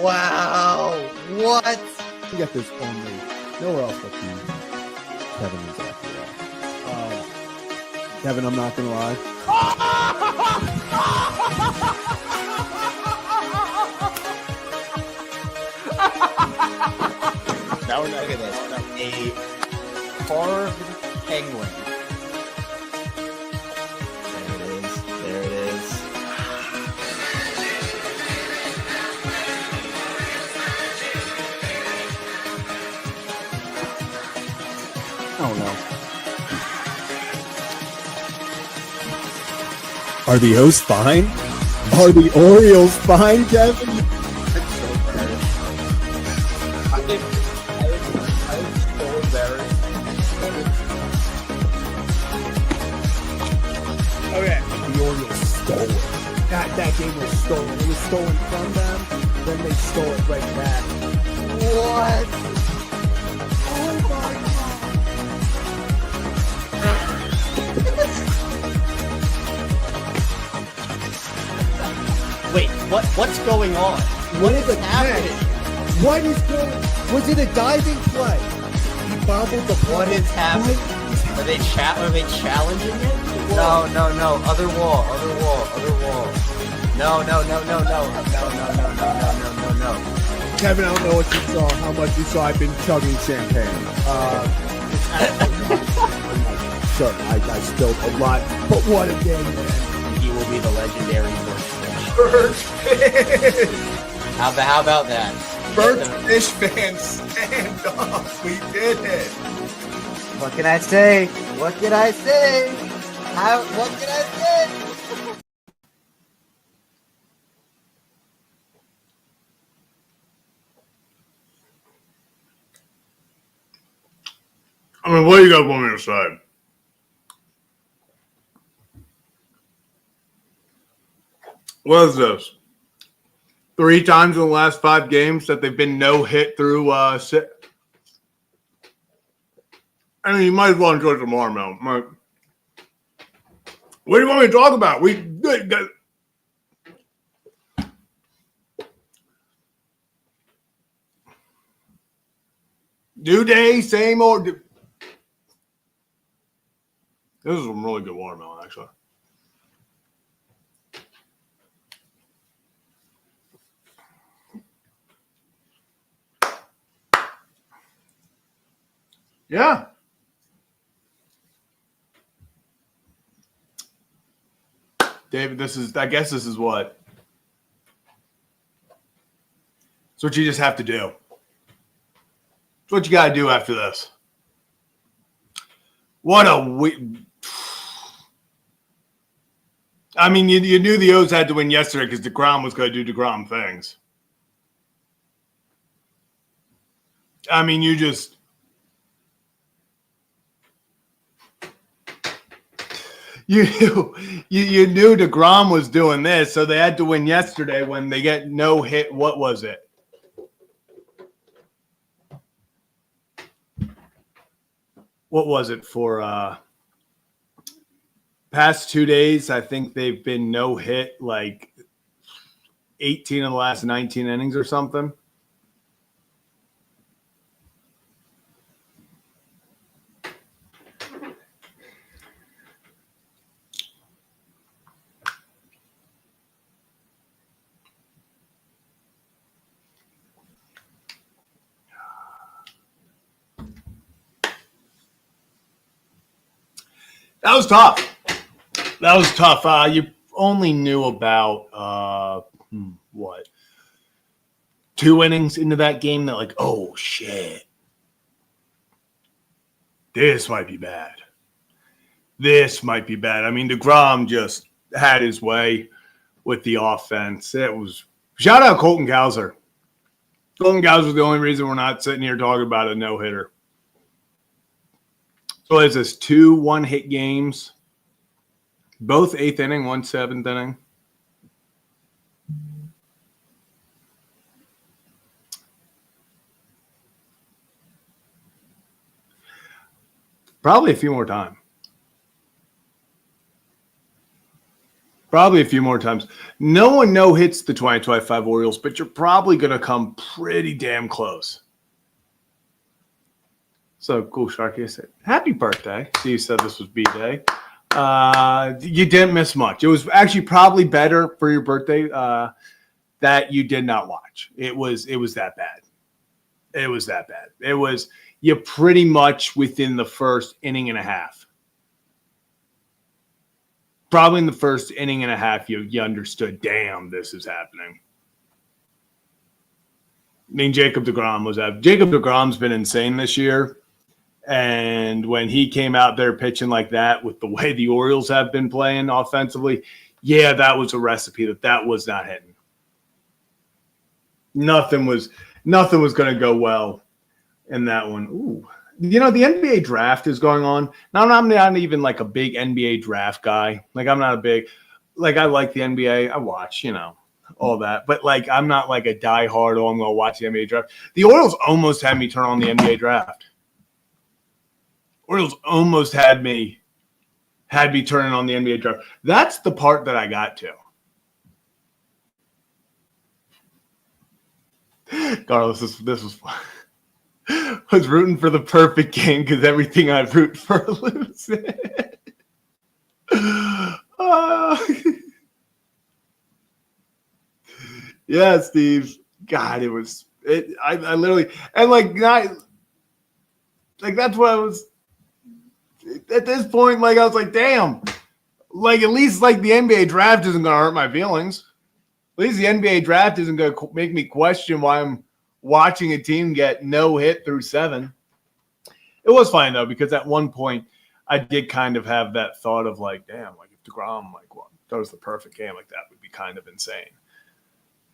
Wow. What? You get this only nowhere else but the Kevin is after that. Kevin, I'm not gonna lie. Now we're not look at this. A carved penguin. There it is. Oh no. Are the O's fine? Are the Orioles fine, Kevin? I was so embarrassed. Okay. The Orioles stole it. That game was stolen. It was stolen from them, then they stole it right back. What? Oh my God. Wait, what's going on? What is happening? What is going on? Was it a diving play? He bobbled the ball. What is happening? Are they challenging it? No. Other wall. No. Kevin, I don't know what you saw, how much you saw. I've been chugging champagne. Sure, I spilled a lot, but what a game, man. He will be the legendary Birdfish! How about that? Birdfish fans, stand up. We did it. What can I say? What can I say? I mean, what do you guys want me to say? What is this? 3 times in the last 5 games that they've been no hit through. I mean, you might as well enjoy tomorrow, man. What do you want me to talk about? New day, same old. This is some really good watermelon, actually. Yeah. David, I guess this is what? It's what you just have to do. It's what you got to do after this. What a I mean, you knew the O's had to win yesterday because DeGrom was going to do DeGrom things. I mean, you knew DeGrom was doing this, so they had to win yesterday when they get no hit. What was it? What was it for past 2 days? I think they've been no hit like 18 of the last 19 innings or something. That was tough. You only knew about what 2 innings into that game that like, oh shit, this might be bad. I mean, DeGrom just had his way with the offense. It was shout out Colton Cowser. Colton Cowser was the only reason we're not sitting here talking about a no hitter. So is this 2 one-hit games, both 8th inning, 1 7th inning? Probably a few more time. Probably a few more times. No one no hits the 2025 Orioles, but you're probably going to come pretty damn close. So cool, Sharky. I said, happy birthday. So you said this was B-Day. You didn't miss much. It was actually probably better for your birthday that you did not watch. It was that bad. It was that bad. It was you pretty much within the first inning and a half. Probably in the first inning and a half, you understood, damn, this is happening. I mean, Jacob deGrom's been insane this year. And when he came out there pitching like that with the way the Orioles have been playing offensively, yeah, that was a recipe that was not hitting. Nothing was going to go well in that one. Ooh. You know, the NBA draft is going on. Now, I'm not even like a big NBA draft guy. Like, I'm not a big – like, I like the NBA. I watch, all that. But, like, I'm not like a diehard, I'm going to watch the NBA draft. The Orioles almost had me turn on the NBA draft. Orioles almost had me turning on the NBA draft. That's the part that I got to. Carlos, this was fun. I was rooting for the perfect game because everything I root for loses. Yeah, Steve. God, it was it. I literally and like not like that's what I was at this point. Like I was like, damn. Like at least like the NBA draft isn't gonna hurt my feelings. At least the NBA draft isn't gonna make me question why I'm watching a team get no hit through 7. It was fine though, because at one point I did kind of have that thought of like, damn, like if DeGrom throws the perfect game, like that would be kind of insane.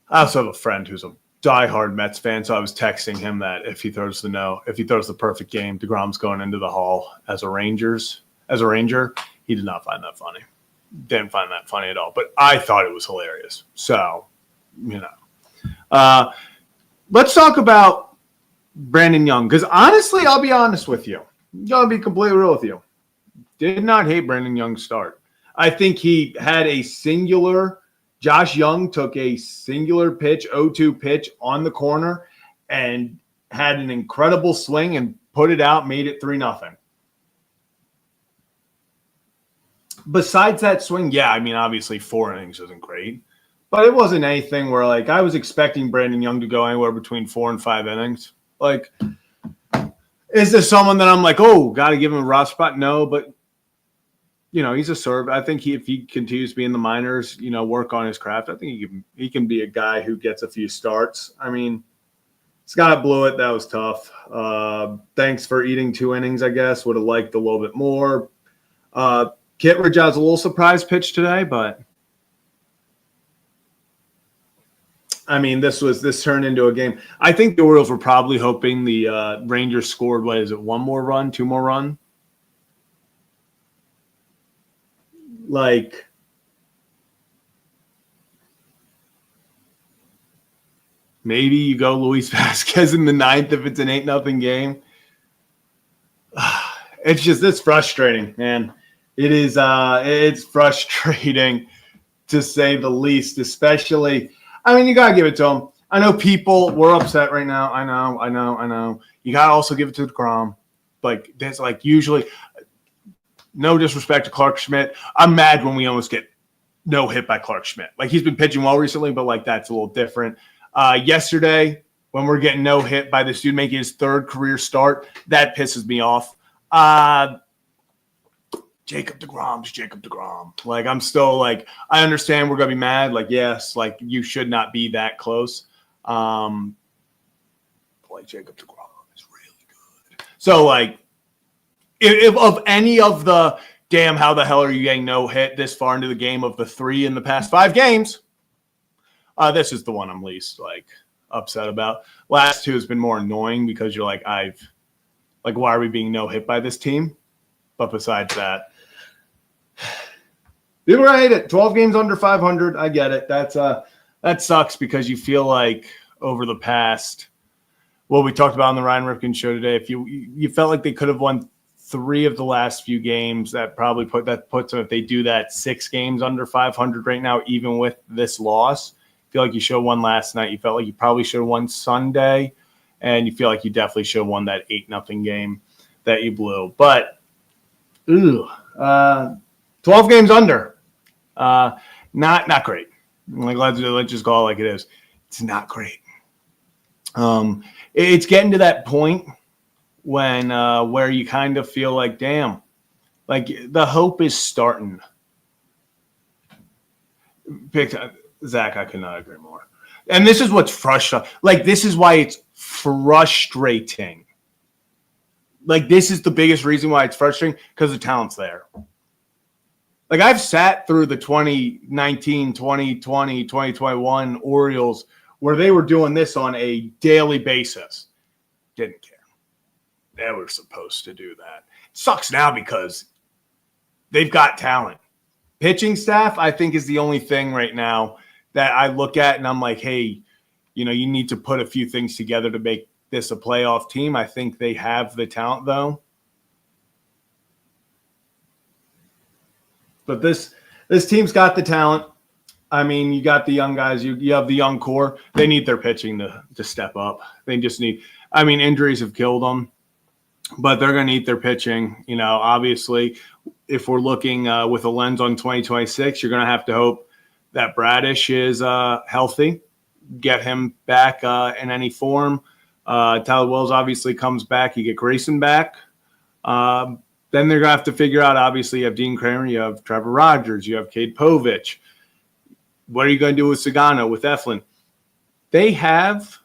I also have a friend who's a diehard Mets fan, so I was texting him that if he throws the perfect game, DeGrom's going into the Hall as a Ranger. He did not find that funny. Didn't find that funny at all, but I thought it was hilarious. So, let's talk about Brandon Young, because honestly, I'll be honest with you. I'm going to be completely real with you. Did not hate Brandon Young's start. I think he had a singular – Josh Young took a singular pitch, 0-2 pitch on the corner and had an incredible swing and put it out, made it 3-0. Besides that swing, yeah, I mean, obviously 4 innings isn't great. But it wasn't anything where, like, I was expecting Brandon Young to go anywhere between 4 and 5 innings. Like, is this someone that I'm like, oh, got to give him a rough spot? No, but, he's a serve. I think if he continues to be in the minors, work on his craft, I think he can be a guy who gets a few starts. I mean, Scott blew it. That was tough. Thanks for eating 2 innings, I guess. Would have liked a little bit more. Kittredge has a little surprise pitch today, but – I mean, this turned into a game. I think the Orioles were probably hoping the Rangers scored, 1 more run, 2 more run? Like, maybe you go Luis Vasquez in the 9th if it's an 8-0 game. It's frustrating, man. It is, it's frustrating to say the least, especially – I mean, you got to give it to him. I know people were upset right now. I know. You got to also give it to DeGrom. Like, that's like usually no disrespect to Clark Schmidt. I'm mad when we almost get no hit by Clark Schmidt. Like, he's been pitching well recently, but like that's a little different. Yesterday, when we're getting no hit by this dude making his 3rd career start, that pisses me off. Jacob deGrom. Like, I'm still like, I understand we're going to be mad. Like, yes, like you should not be that close. Like Jacob deGrom is really good. So like, if of any of the damn, how the hell are you getting no hit this far into the game of the 3 in the past 5 games? This is the one I'm least like upset about. Last 2 has been more annoying because you're like, why are we being no hit by this team? But besides that, people hate it. 12 games under 500. I get it. That sucks because you feel like over the past, what we talked about on the Ryan Ripken show today, if you felt like they could have won 3 of the last few games. That puts them, if they do that, 6 games under 500 right now, even with this loss. I feel like you should have won last night. You felt like you probably should have won Sunday, and you feel like you definitely should have won that 8-0 game that you blew. But 12 games under, not great. Like let's just call it like it is. It's not great. It's getting to that point when where you kind of feel like, damn, like the hope is starting. Zach, I could not agree more. And this is what's frustrating. Like, this is why it's frustrating. Like, this is the biggest reason why it's frustrating, because the talent's there. Like, I've sat through the 2019, 2020, 2021 Orioles where they were doing this on a daily basis. Didn't care. They were supposed to do that. It sucks now because they've got talent. Pitching staff, I think, is the only thing right now that I look at and I'm like, hey, you need to put a few things together to make this a playoff team. I think they have the talent, though. But this team's got the talent. I mean, you got the young guys. You have the young core. They need their pitching to step up. They just need – I mean, injuries have killed them, but they're going to need their pitching. Obviously, if we're looking with a lens on 2026, you're going to have to hope that Bradish is healthy, get him back in any form. Tyler Wells obviously comes back. You get Grayson back. Then they're going to have to figure out, obviously, you have Dean Kramer, you have Trevor Rogers, you have Cade Povich. What are you going to do with Sagano, with Eflin? They have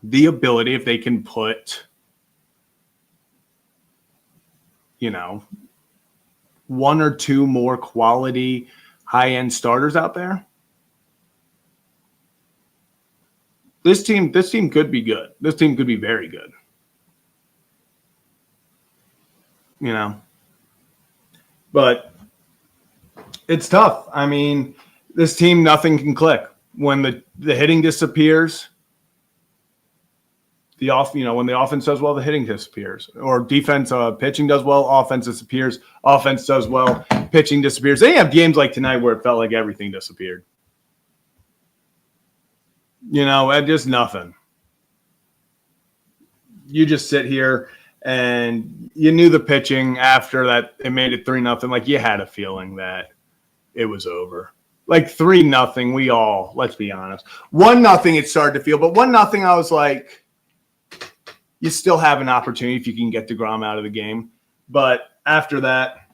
the ability, if they can put, one or two more quality high-end starters out there. This team could be good. This team could be very good. But it's tough. I mean, this team, nothing can click. When the hitting disappears, when the offense does well, the hitting disappears. Or defense, pitching does well, offense disappears. Offense does well, pitching disappears. They have games like tonight where it felt like everything disappeared. Just nothing. You just sit here and you knew the pitching after that it made it 3-0. Like, you had a feeling that it was over. Like 3-0, we all, let's be honest. 1-0, it started to feel, but 1-0, I was like, you still have an opportunity if you can get DeGrom out of the game. But after that,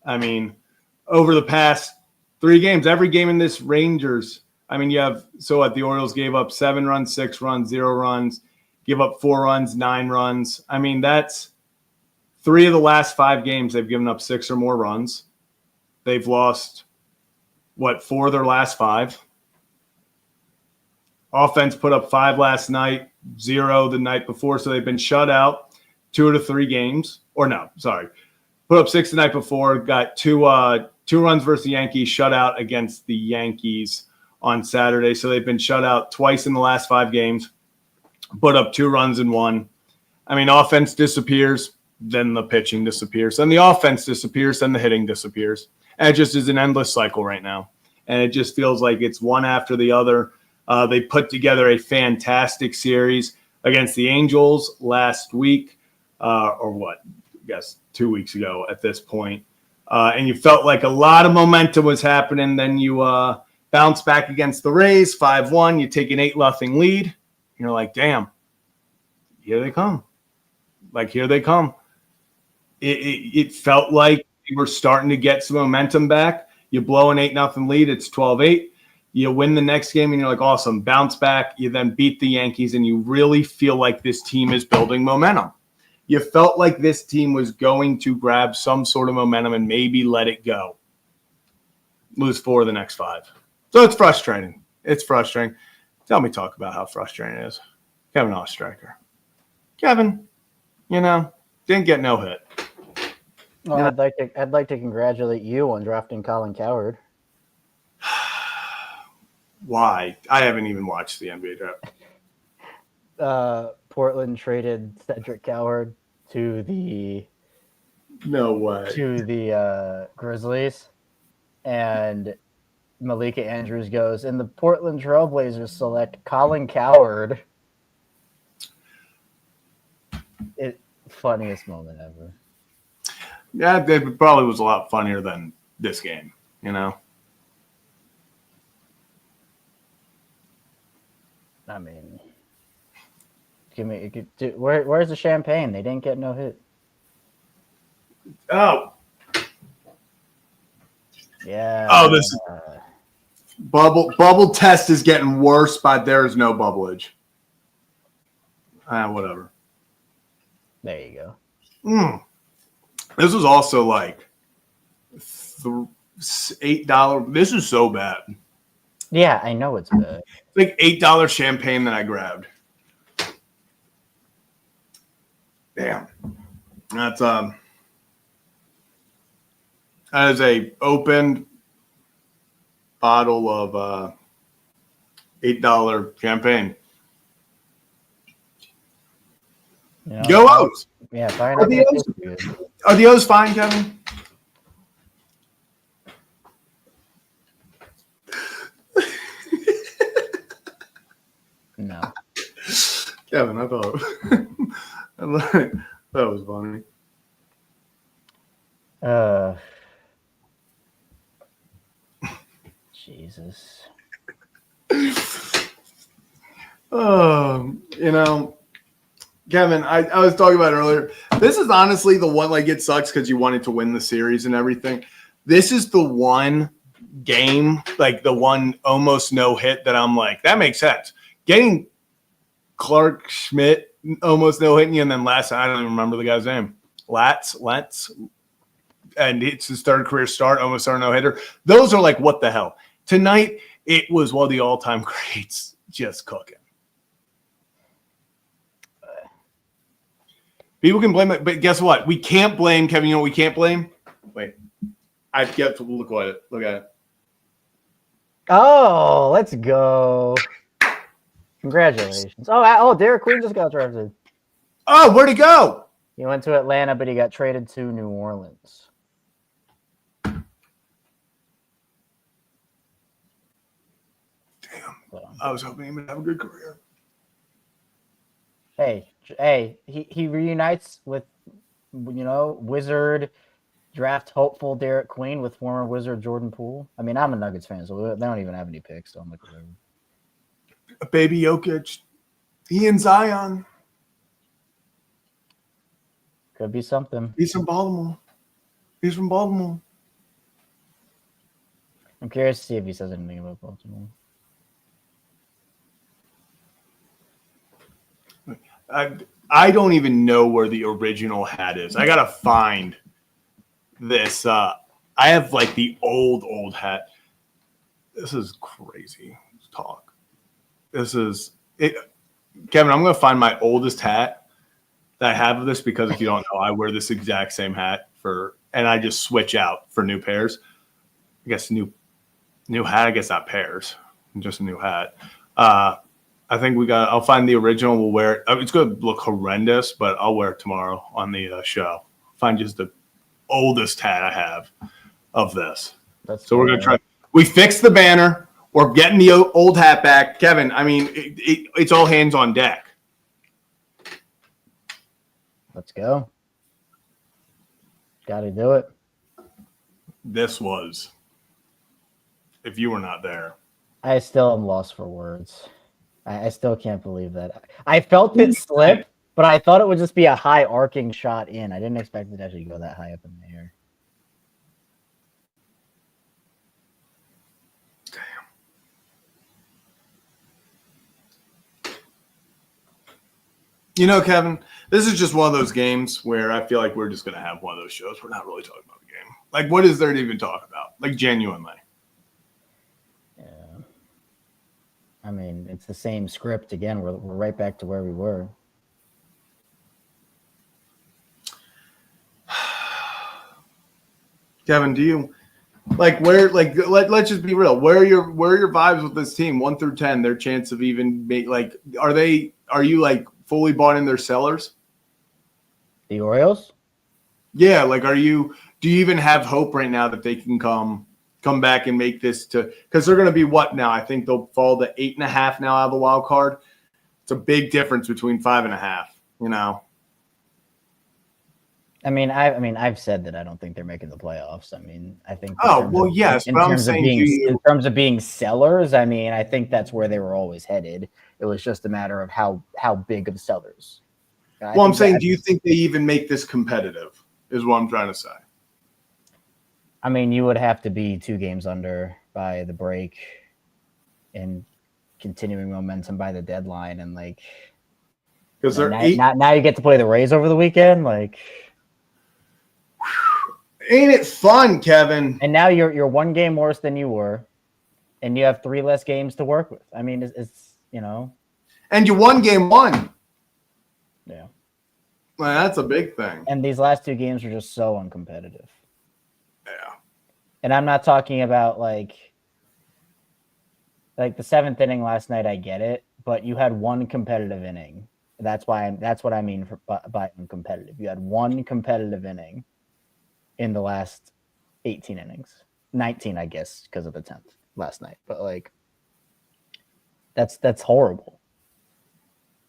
I mean, over the past 3 games, every game in this Rangers, I mean, the Orioles gave up 7 runs, 6 runs, 0 runs, give up 4 runs, 9 runs. I mean, that's 3 of the last 5 games they've given up 6 or more runs. They've lost, 4 of their last 5. Offense put up 5 last night, 0 the night before, so they've been shut out 2 of the 3 games. Or no, sorry. Put up 6 the night before, got 2 runs versus the Yankees, shut out against the Yankees on Saturday. So they've been shut out twice in the last 5 games, put up 2 runs in 1. I mean, offense disappears, then the pitching disappears. Then the offense disappears, then the hitting disappears. And it just is an endless cycle right now. And it just feels like it's one after the other. They put together a fantastic series against the Angels last week, I guess 2 weeks ago at this point. And you felt like a lot of momentum was happening. Then you bounce back against the Rays, 5-1. You take an 8-0 lead. You're like, damn, here they come. Like, here they come. It felt like we were starting to get some momentum back. You blow an 8-0 lead, it's 12-8. You win the next game, and you're like, awesome, bounce back. You then beat the Yankees, and you really feel like this team is building momentum. You felt like this team was going to grab some sort of momentum and maybe let it go. Lose 4 of the next 5. So it's frustrating. It's frustrating. Tell me talk about how frustrating it is. Kevin Oestreicher. Kevin, didn't get no hit. Well, I'd like to congratulate you on drafting Colin Cowherd. Why? I haven't even watched the NBA draft. Portland traded Cedric Coward to the No way. Grizzlies, and Malika Andrews goes, and the Portland Trailblazers select Colin Coward. Funniest moment ever. Yeah, it probably was a lot funnier than this game, you know? I mean, where's the champagne? They didn't get no hit. Oh. Yeah. Oh, this is bubble test is getting worse, but there is no bubblage. Whatever. There you go. This was also like $8. This is so bad. Yeah, I know it's bad. Like $8 champagne that I grabbed. Damn. That is a opened bottle of $8 champagne. You know, Go O's. Yeah, fine. Are the O's fine, Kevin? No. Kevin, I thought that was funny. Jesus. You know, Kevin, I was talking about earlier. This is honestly the one, like, it sucks because you wanted to win the series and everything. This is the one game, like the one almost no hit that I'm like, that makes sense. Getting Clark Schmidt almost no hitting you, and then last, I don't even remember the guy's name. Lentz, and it's his third career start, almost our no hitter. Those are like, what the hell? Tonight, it was one of the all-time greats just cooking. People can blame it, but guess what? We can't blame Kevin. You know what we can't blame? Wait, I've got to look at it. Look at it. Oh, let's go! Congratulations! Oh, Derek Queen just got drafted. Oh, where'd he go? He went to Atlanta, but he got traded to New Orleans. Damn. So. I was hoping he would have a good career. Hey, he reunites with, Wizard draft hopeful Derek Queen with former Wizard Jordan Poole. I mean, I'm a Nuggets fan, so they don't even have any picks, so I'm like, whatever. Baby Jokic. He and Zion. Could be something. He's from Baltimore. I'm curious to see if he says anything about Baltimore. I don't even know where the original hat is. I gotta find this. I have like the old hat. This is crazy talk. This is it, Kevin. I'm gonna find my oldest hat that I have of this, because if you don't know, I wear this exact same hat and I just switch out for new pairs. I guess new hat. I guess not pairs, just a new hat. I think I'll find the original. We'll wear it. It's going to look horrendous, but I'll wear it tomorrow on the show. Find just the oldest hat I have of this. So we're going to try. We fixed the banner. We're getting the old hat back. Kevin, I mean, it's all hands on deck. Let's go. Got to do it. This was, if you were not there. I still am lost for words. I still can't believe that. I felt it slip, but I thought it would just be a high arcing shot in. I didn't expect it to actually go that high up in the air. Damn. You know, Kevin, this is just one of those games where I feel like we're just going to have one of those shows. We're not really talking about the game. Like, what is there to even talk about? Like, genuinely. I mean, it's the same script again. We're right back to where we were. Kevin, do you let's just be real. Where are your vibes with this team? 1 through 10, their chance of even are you like fully bought in their sellers? The Orioles? Yeah, like do you even have hope right now that they can come back and make this to, because they're going to be what now? I think they'll fall to 8.5 now out of the wild card. It's a big difference between 5.5, you know. I've said that I don't think they're making the playoffs. I think. Yes, In but I'm terms of saying, in terms of being sellers, I think that's where they were always headed. It was just a matter of how big of sellers. I'm saying, do you think they even make this competitive? Is what I'm trying to say. You would have to be 2 games under by the break, and continuing momentum by the deadline, and because they're now you get to play the Rays over the weekend, Ain't it fun, Kevin? And now you're 1 game worse than you were, and you have 3 less games to work with. It's And you won game 1. Yeah. Well, that's a big thing. And these last 2 games are just so uncompetitive. Yeah. And I'm not talking about like the 7th inning last night. I get it, but you had 1 competitive inning. That's what I mean by uncompetitive. You had 1 competitive inning in the last 18 innings, 19, I guess, because of the 10th last night. But that's horrible.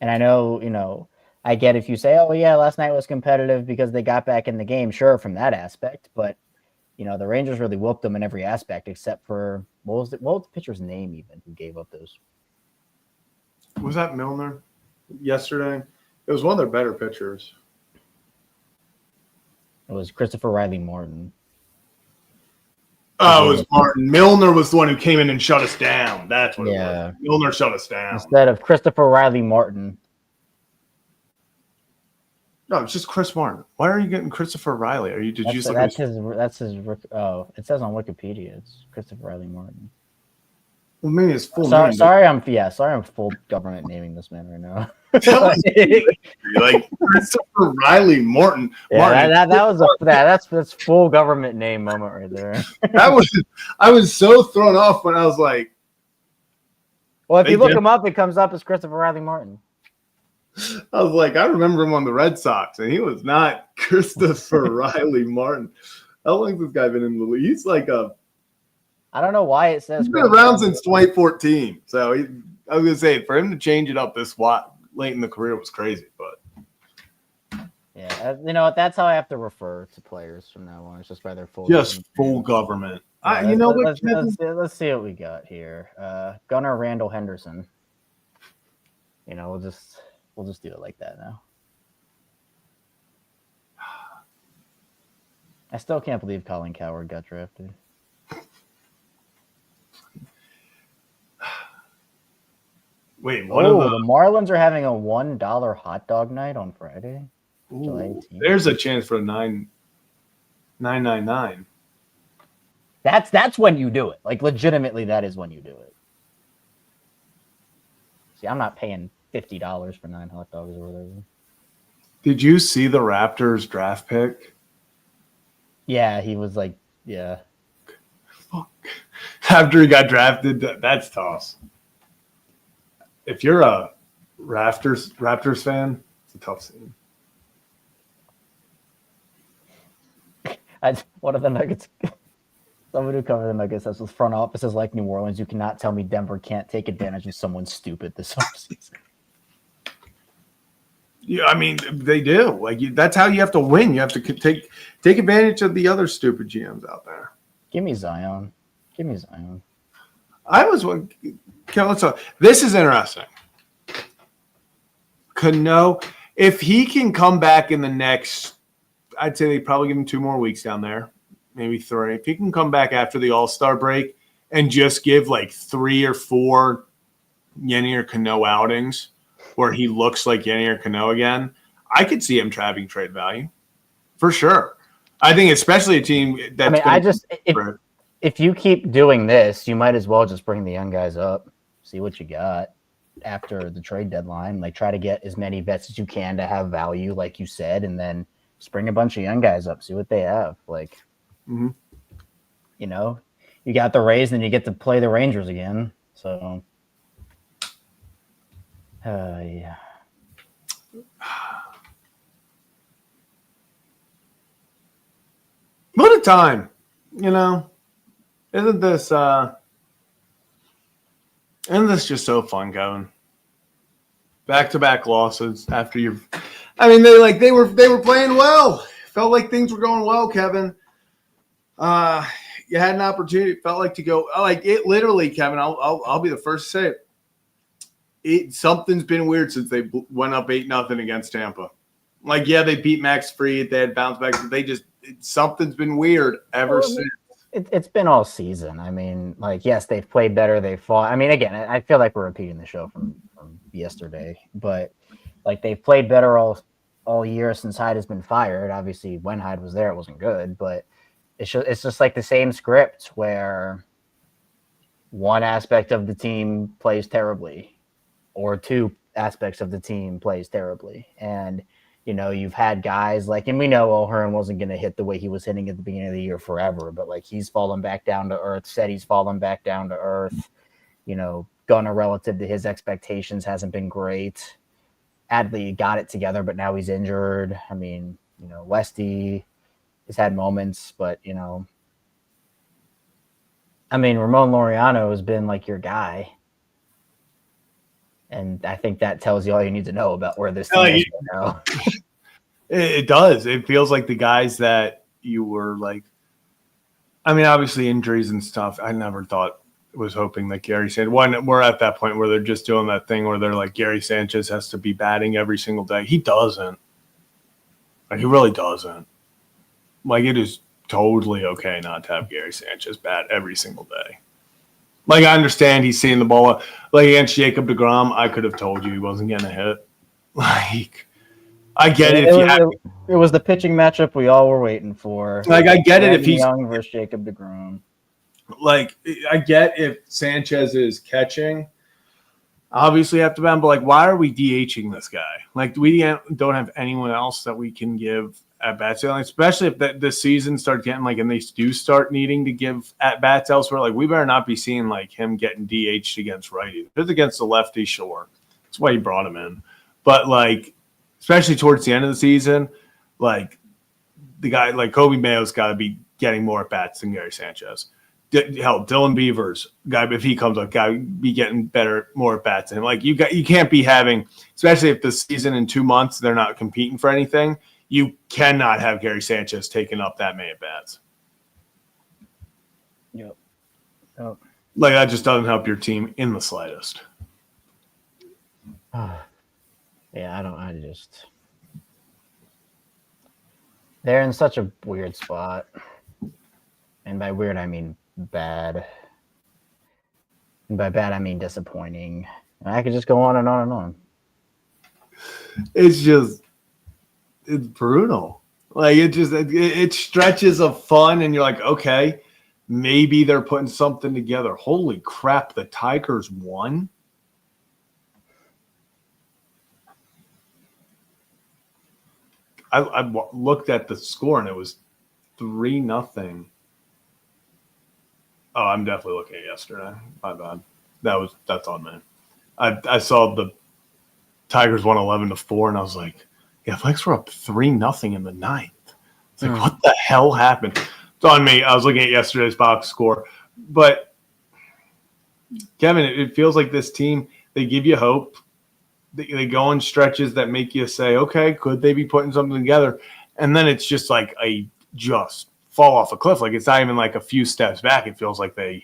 And I know, I get if you say, oh yeah, last night was competitive because they got back in the game. Sure, from that aspect, but the Rangers really whooped them in every aspect except for what was the pitcher's name even who gave up those? Was that Milner yesterday? It was one of their better pitchers. It was Christopher Riley Martin. Oh, it was Martin. Milner was the one who came in and shut us down. That's what it was. Milner shut us down. Instead of Christopher Riley Martin. No, it's just Chris Martin. Why are you getting Christopher Riley? Did you? That's his. Oh, it says on Wikipedia it's Christopher Riley Martin. Well, maybe his full name. Sorry, I'm full government naming this man right now. like Christopher Riley Martin. Yeah, that's full government name moment right there. I was so thrown off when I was like, well, if you look him up, it comes up as Christopher Riley Martin. I was like, I remember him on the Red Sox, and he was not Christopher Riley Martin. How long has this guy been in the league? He's like I don't know why it says. He's been around since 2014. So I was gonna say, for him to change it up this late in the career was crazy, but yeah, that's how I have to refer to players from now on. It's just by their full. Full government. Let's see what we got here. Gunnar Randall Henderson. We'll just do it like that now. I still can't believe Colin Cowherd got drafted. Wait, the Marlins are having a $1 hot dog night on Friday. July 18th. There's a chance for a 999. That's when you do it. Legitimately, that is when you do it. See, I'm not paying $50 for 9 hot dogs or whatever. Did you see the Raptors draft pick? Yeah, he was yeah. Fuck. After he got drafted, that's tough. If you're a Raptors fan, it's a tough scene. One of the Nuggets, someone who covered the Nuggets says, with front offices like New Orleans, you cannot tell me Denver can't take advantage of someone stupid this offseason. Yeah, they do. That's how you have to win. You have to take advantage of the other stupid GMs out there. Give me Zion. This is interesting. Cano, if he can come back in the next, I'd say they probably give him 2 more weeks down there, maybe 3. If he can come back after the All-Star break and just give 3 or 4 Yennier Cano outings where he looks like Yennier Cano again, I could see him having trade value for sure. I think especially a team that's if you keep doing this, you might as well just bring the young guys up, see what you got after the trade deadline. Try to get as many vets as you can to have value, like you said, and then just bring a bunch of young guys up, see what they have. You got the Rays, and you get to play the Rangers again. So, yeah. time. Isn't this just so fun, Kevin? Back-to-back losses after you've. I mean, they were playing well. Felt like things were going well, Kevin. You had an opportunity. It felt like to go like it. Literally, Kevin. I'll be the first to say it. Something's been weird since they went up 8-0 against Tampa. Like, yeah, they beat Max Fried. They had bounce backs. But something's been weird ever since. It's been all season. I mean, like, yes, they've played better. They fought. I mean, again, I feel like we're repeating the show from yesterday, but like they've played better all year since Hyde has been fired. Obviously, when Hyde was there, it wasn't good, but it's just like the same script where one aspect of the team plays terribly, or two aspects of the team plays terribly, and you've had guys like, and we know O'Hearn wasn't going to hit the way he was hitting at the beginning of the year forever, but like he's fallen back down to earth, said he's fallen back down to earth. Gunnar, relative to his expectations, hasn't been great. Adley got it together, but now he's injured. I mean, Westy has had moments, but, Ramon Laureano has been like your guy. And I think that tells you all you need to know about where this team is right now. It does. It feels like the guys that you were like, I mean, obviously injuries and stuff. I never was hoping that Gary Sanchez. We're at that point where they're just doing that thing where they're like, Gary Sanchez has to be batting every single day. He doesn't. Like, he really doesn't. Like, it is totally okay not to have Gary Sanchez bat every single day. Like, I understand he's seeing the ball. Like, against Jacob deGrom, I could have told you he wasn't getting a hit. Like, I get it. It was the pitching matchup we all were waiting for. Like, I get it if he's Young versus Jacob deGrom. Like, I get if Sanchez is catching. Obviously, have to ban, but like, why are we DHing this guy? Like, we don't have anyone else that we can give at bats, especially if the season starts getting like, and they do start needing to give at bats elsewhere. Like, we better not be seeing like him getting DH'd against righty. If it's against the lefty, sure, that's why you brought him in. But like, especially towards the end of the season, like the guy like Kobe Mayo's got to be getting more at bats than Gary Sanchez. Hell, Dylan Beavers, guy, if he comes up, got to be getting more at bats. And like, you can't be having, especially if the season in 2 months they're not competing for anything. You cannot have Gary Sanchez taking up that many at bats. Yep. Like, that just doesn't help your team in the slightest. Yeah, they're in such a weird spot. And by weird, I mean bad. And by bad, I mean disappointing. And I could just go on and on and on. It's brutal. Like, it stretches of fun, and you're like, okay, maybe they're putting something together. Holy crap, the Tigers won? I looked at the score, and it was 3-0. Oh, I'm definitely looking at yesterday. My bad. That's on me. I saw the Tigers won 11-4, and I was like, yeah, Flex were up 3-0 in the ninth. It's like, what the hell happened? It's on me. I was looking at yesterday's box score. But, Kevin, it feels like this team, they give you hope. They go on stretches that make you say, okay, could they be putting something together? And then it's just like just fall off a cliff. Like, it's not even like a few steps back. It feels like it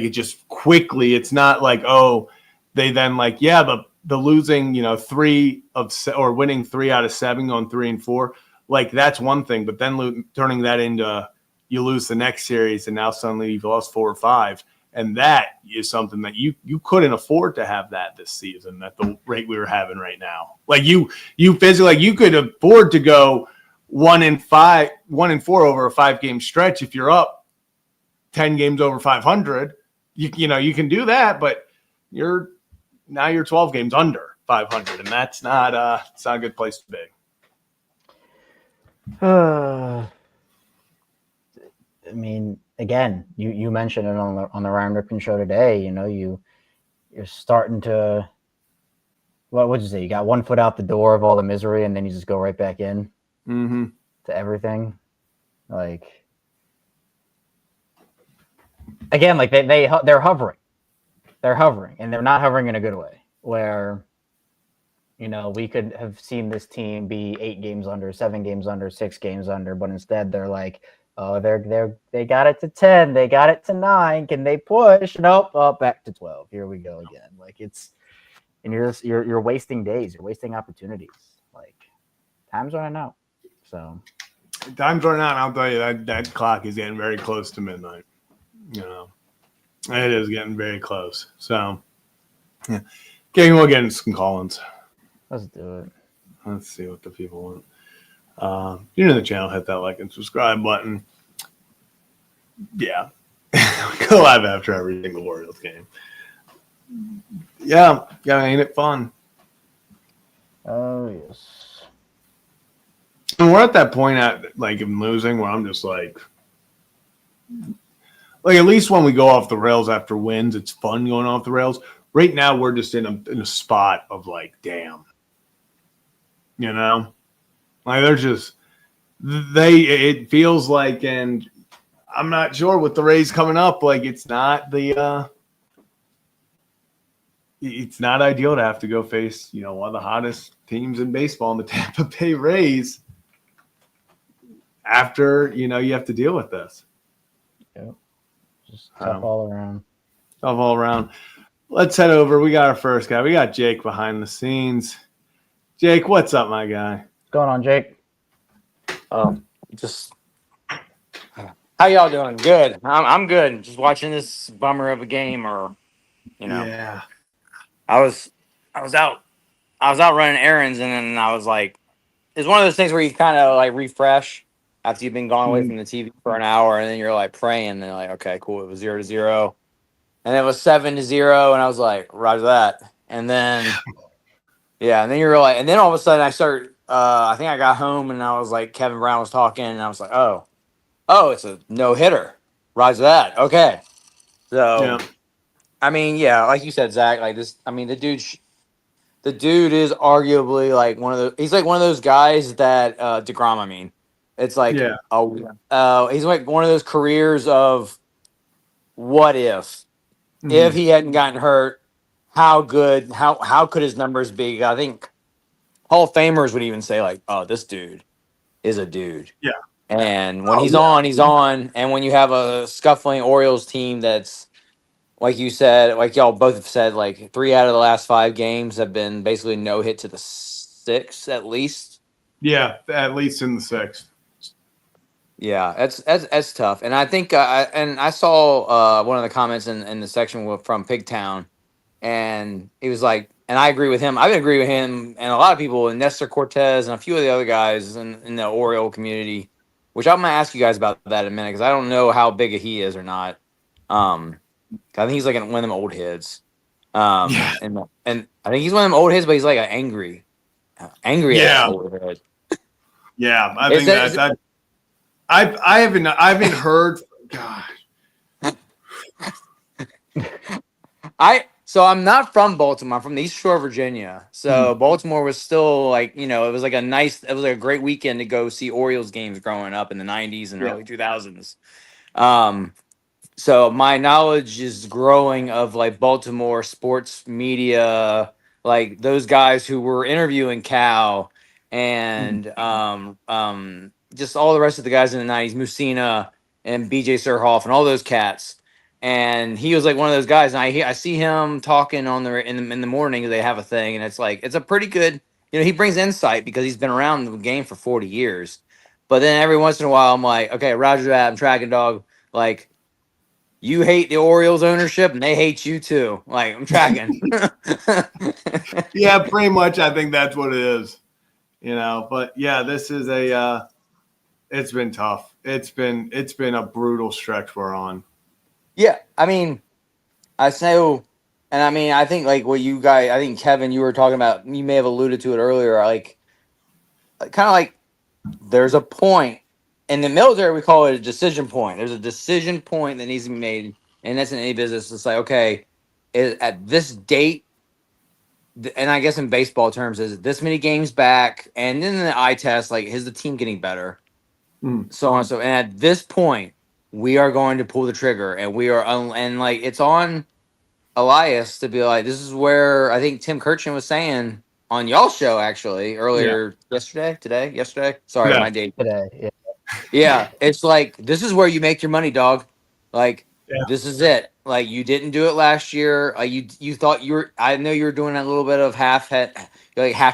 just quickly. It's not like, oh, they then like, yeah, the losing, winning 3 out of 7, going 3-4. Like, that's one thing. But then turning that into you lose the next series, and now suddenly you've lost 4 or 5. And that is something that you couldn't afford to have that this season at the rate we were having right now. Like, you physically, like, you could afford to go 1-4 over a 5-game stretch if you're up 10 games over 500. You can do that, but you're 12 games under 500, and that's not it's not a good place to be. I mean, again, you mentioned it on the Ryan Ripken show today. You're starting to, what would you say? You got one foot out the door of all the misery, and then you just go right back in to everything. Like again, like they're hovering. They're hovering, and they're not hovering in a good way. Where we could have seen this team be 8 games under, 7 games under, 6 games under, but instead they're like, oh, they got it to 10, they got it to 9. Can they push? Nope. Oh, back to 12. Here we go again. Like and you're wasting days. You're wasting opportunities. Like time's running out. So time's running out. And I'll tell you that clock is getting very close to midnight. It is getting very close. So, yeah. Okay, we'll get into some call-ins. Let's do it. Let's see what the people want. If you're new to the channel, hit that like and subscribe button. Yeah. Go live after every single Orioles game. Yeah, ain't it fun? Oh, yes. And we're at that point at like in losing where I'm just like at least when we go off the rails after wins, it's fun going off the rails. Right now, we're just in a spot of like, damn. Like they're just it feels like, and I'm not sure with the Rays coming up, like it's not it's not ideal to have to go face one of the hottest teams in baseball in the Tampa Bay Rays after you have to deal with this. Yep. Just tough all around. Tough all around. Let's head over. We got our first guy. We got Jake behind the scenes. Jake, what's up, my guy? What's going on, Jake? Just how y'all doing? Good. I'm good. Just watching this bummer of a game, Yeah. I was out running errands, and then I was like, it's one of those things where you kind of like refresh after you've been gone away from the TV for an hour, and then you're like praying, and like, okay, cool. It was 0-0, and it was 7-0, and I was like, roger that. And then, yeah, and then you're like, and then all of a sudden I start. I think I got home, and I was like, Kevin Brown was talking, and I was like, oh, it's a no hitter. Roger that. Okay, so. Yeah. I mean, yeah, like you said, Zach. Like this, I mean, the dude is arguably like he's like one of those guys that DeGrom. I mean, it's like, he's like one of those careers of what if he hadn't gotten hurt, how could his numbers be? I think Hall of Famers would even say like, oh, this dude is a dude. Yeah. And when he's on, and when you have a scuffling Orioles team that's, like you said, like y'all both have said, like 3 out of the last 5 games have been basically no hit to the 6 at least. Yeah, at least in the 6th. Yeah, that's tough. And I think I saw one of the comments in the section from Pigtown, and he was like, and I agree with him. I agree with him and a lot of people, and Nestor Cortez and a few of the other guys in the Oriole community, which I'm gonna ask you guys about that in a minute because I don't know how big he is or not. I think he's like one of them old heads. And I think he's one of them old heads, but he's like an angry old head. Yeah, I think that I haven't heard. God, So I'm not from Baltimore. I'm from the East Shore of Virginia. So Baltimore was still like, it was like it was like a great weekend to go see Orioles games growing up in the 90s and early 2000s. So my knowledge is growing of like Baltimore sports media, like those guys who were interviewing Cal and just all the rest of the guys in the 90s, Musina and BJ Surhoff and all those cats. And he was like one of those guys, and I see him talking in the morning. They have a thing, and it's like it's a pretty good. He brings insight because he's been around the game for 40 years. But then every once in a while, I'm like, okay, Roger that. I'm tracking dog. Like, you hate the Orioles ownership, and they hate you too. Like, I'm tracking. Yeah, pretty much. I think that's what it is. But yeah, this is it's been tough. It's been a brutal stretch we're on. Yeah, I mean, I think like what you guys, I think Kevin, you were talking about, you may have alluded to it earlier, like kind of like there's a point in the military, we call it a decision point. There's a decision point that needs to be made, and that's in any business. It's like, okay, at this date, and I guess in baseball terms, is this many games back, and then the eye test, like, is the team getting better? so on. So, and at this point, we are going to pull the trigger, and we are, and like it's on Elias to be like, this is where I think Tim Kirchin was saying on y'all's show actually earlier yesterday. Sorry, Yeah. my date. Today. Yeah. Yeah, it's like this is where you make your money, dog. Like Yeah. this is it. Like you didn't do it last year. You thought you were. I know you were doing that little bit of half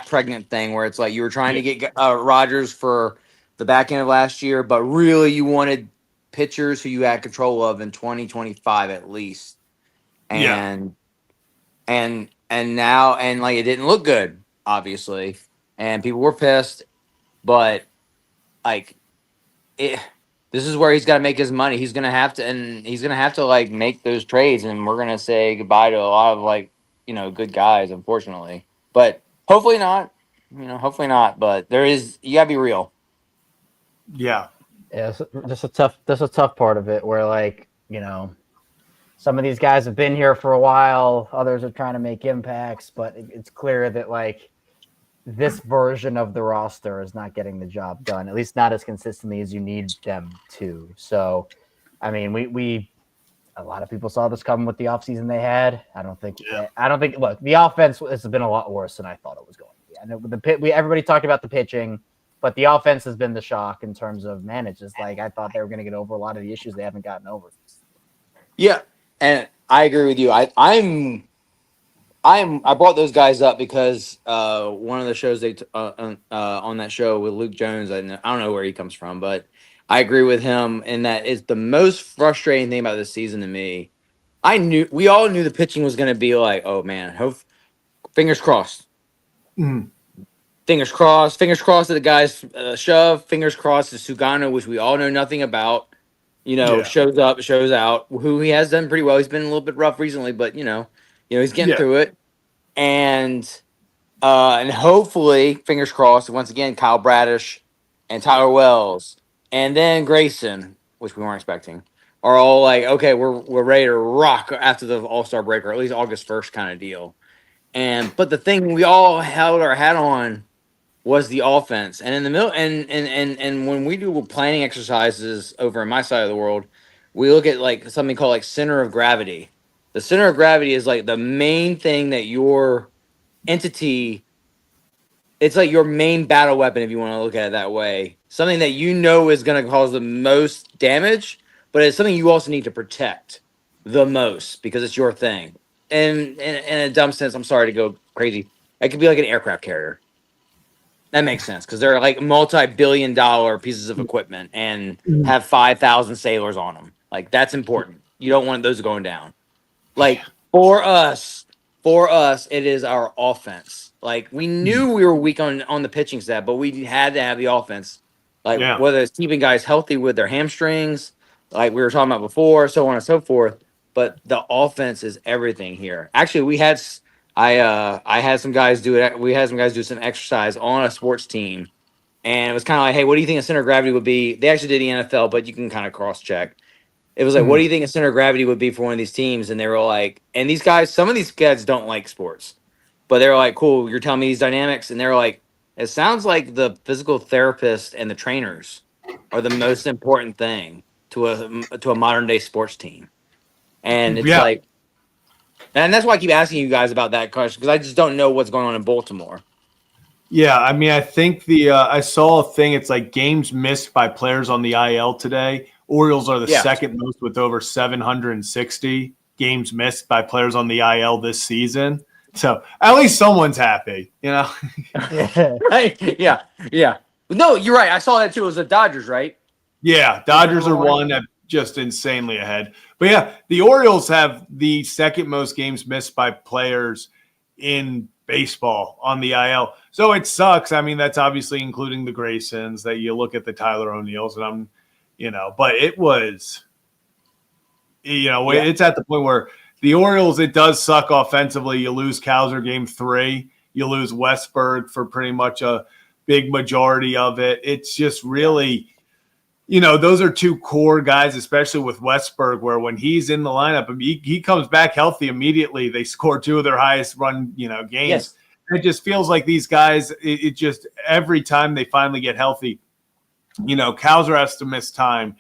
pregnant thing where it's like you were trying to get Rogers for the back end of last year, but really you wanted pitchers who you had control of in 2025 at least. And and now and like it didn't look good, obviously, and people were pissed, but like it. This is where he's got to make his money. He's gonna have to, and he's gonna have to like make those trades, and we're gonna say goodbye to a lot of like good guys, unfortunately. But hopefully not. Hopefully not. But you gotta be real. Yeah. Yeah, that's a tough part of it where like, some of these guys have been here for a while, others are trying to make impacts, but it's clear that like this version of the roster is not getting the job done, at least not as consistently as you need them to. So, I mean, we a lot of people saw this coming with the offseason they had. I don't think look, the offense has been a lot worse than I thought it was going to be. I know everybody talked about the pitching, but the offense has been the shock in terms of manages. Like I thought they were going to get over a lot of the issues they haven't gotten over. Yeah, and I agree with you. I brought those guys up because one of the shows on that show with Luke Jones, I don't know where he comes from, but I agree with him in that it's the most frustrating thing about this season to me. We all knew the pitching was going to be like, oh man, fingers crossed. Fingers crossed that the guys shove. Fingers crossed that Sugano, which we all know nothing about, shows up, shows out. Who he has done pretty well. He's been a little bit rough recently, but he's getting through it. And hopefully, fingers crossed. Once again, Kyle Bradish and Tyler Wells, and then Grayson, which we weren't expecting, are all like, okay, we're ready to rock after the All-Star break, or at least August 1st kind of deal. But the thing we all held our hat on was the offense. And in the middle, and when we do planning exercises over in my side of the world, we look at like something called like center of gravity. The center of gravity is like the main thing that your entity, it's like your main battle weapon, if you want to look at it that way. Something that is going to cause the most damage, but it's something you also need to protect the most because it's your thing. And in a dumb sense, I'm sorry to go crazy, it could be like an aircraft carrier. That makes sense because they're like multi-billion-dollar pieces of equipment and have 5,000 sailors on them. Like that's important. You don't want those going down. Like for us, it is our offense. Like we knew we were weak on the pitching staff, but we had to have the offense. Like whether it's keeping guys healthy with their hamstrings, like we were talking about before, so on and so forth. But the offense is everything here. Actually, I had some guys do it. We had some guys do some exercise on a sports team, and it was kind of like, hey, what do you think a center of gravity would be? They actually did the NFL, but you can kind of cross check. It was like, what do you think a center of gravity would be for one of these teams? And they were like, and these guys, some of these guys don't like sports, but they were like, cool, you're telling me these dynamics, and they're like, it sounds like the physical therapist and the trainers are the most important thing to a modern day sports team, and it's like. And that's why I keep asking you guys about that question, because I just don't know what's going on in Baltimore. Yeah, I mean, I think I saw a thing. It's like games missed by players on the IL today. Orioles are the second most with over 760 games missed by players on the IL this season. So at least someone's happy, Right? Yeah. No, you're right. I saw that too. It was the Dodgers, right? Yeah, Dodgers are one that just insanely ahead. But yeah, the Orioles have the second most games missed by players in baseball on the IL. So it sucks. I mean, that's obviously including the Graysons, that you look at the Tyler O'Neills, and but it was, it's at the point where the Orioles, it does suck offensively. You lose Kowser game 3. You lose Westberg for pretty much a big majority of it. It's just really – those are two core guys, especially with Westberg, where when he's in the lineup, he comes back healthy immediately. They score 2 of their highest run, games. Yes. It just feels like these guys, it just every time they finally get healthy, Cowser has to miss time.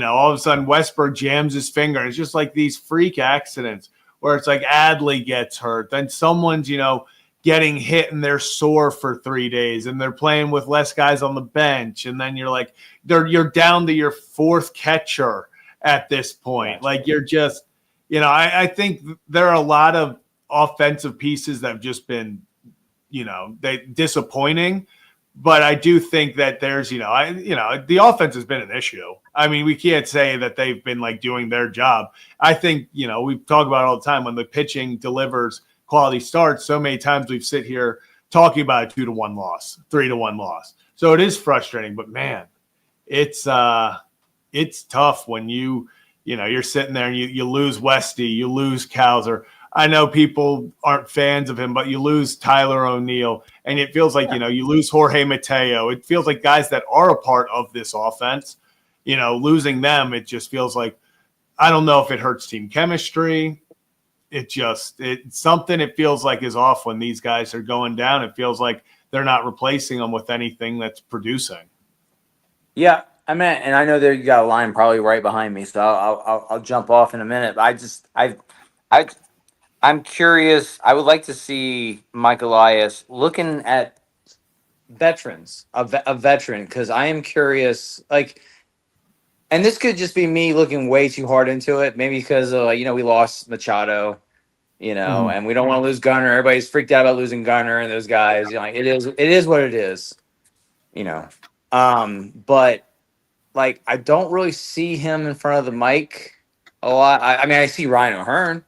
All of a sudden Westberg jams his finger. It's just like these freak accidents where it's like Adley gets hurt. Then someone's, getting hit and they're sore for 3 days and they're playing with less guys on the bench. And then you're like, you're down to your fourth catcher at this point. Like you're just, I think there are a lot of offensive pieces that have just been, disappointing. But I do think that there's, the offense has been an issue. I mean, we can't say that they've been like doing their job. I think, we talk about it all the time when the pitching delivers quality starts. So many times we've sit here talking about a 2-1 loss, 3-1 loss. So it is frustrating, but man, it's tough when you're sitting there and you lose Westy, you lose Cowser. I know people aren't fans of him, but you lose Tyler O'Neill, and it feels like, you lose Jorge Mateo. It feels like guys that are a part of this offense, losing them, it just feels like, I don't know if it hurts team chemistry. It's something it feels like is off when these guys are going down. It feels like they're not replacing them with anything that's producing. Yeah. I mean, and I know that you got a line probably right behind me, so I'll jump off in a minute. But I'm curious. I would like to see Mike Elias looking at veterans, a veteran, because I am curious. Like, and this could just be me looking way too hard into it. Maybe because we lost Machado, and we don't want to lose Gunnar. Everybody's freaked out about losing Gunnar and those guys. It is what it is. But like I don't really see him in front of the mic a lot. I mean, I see Ryan O'Hearn.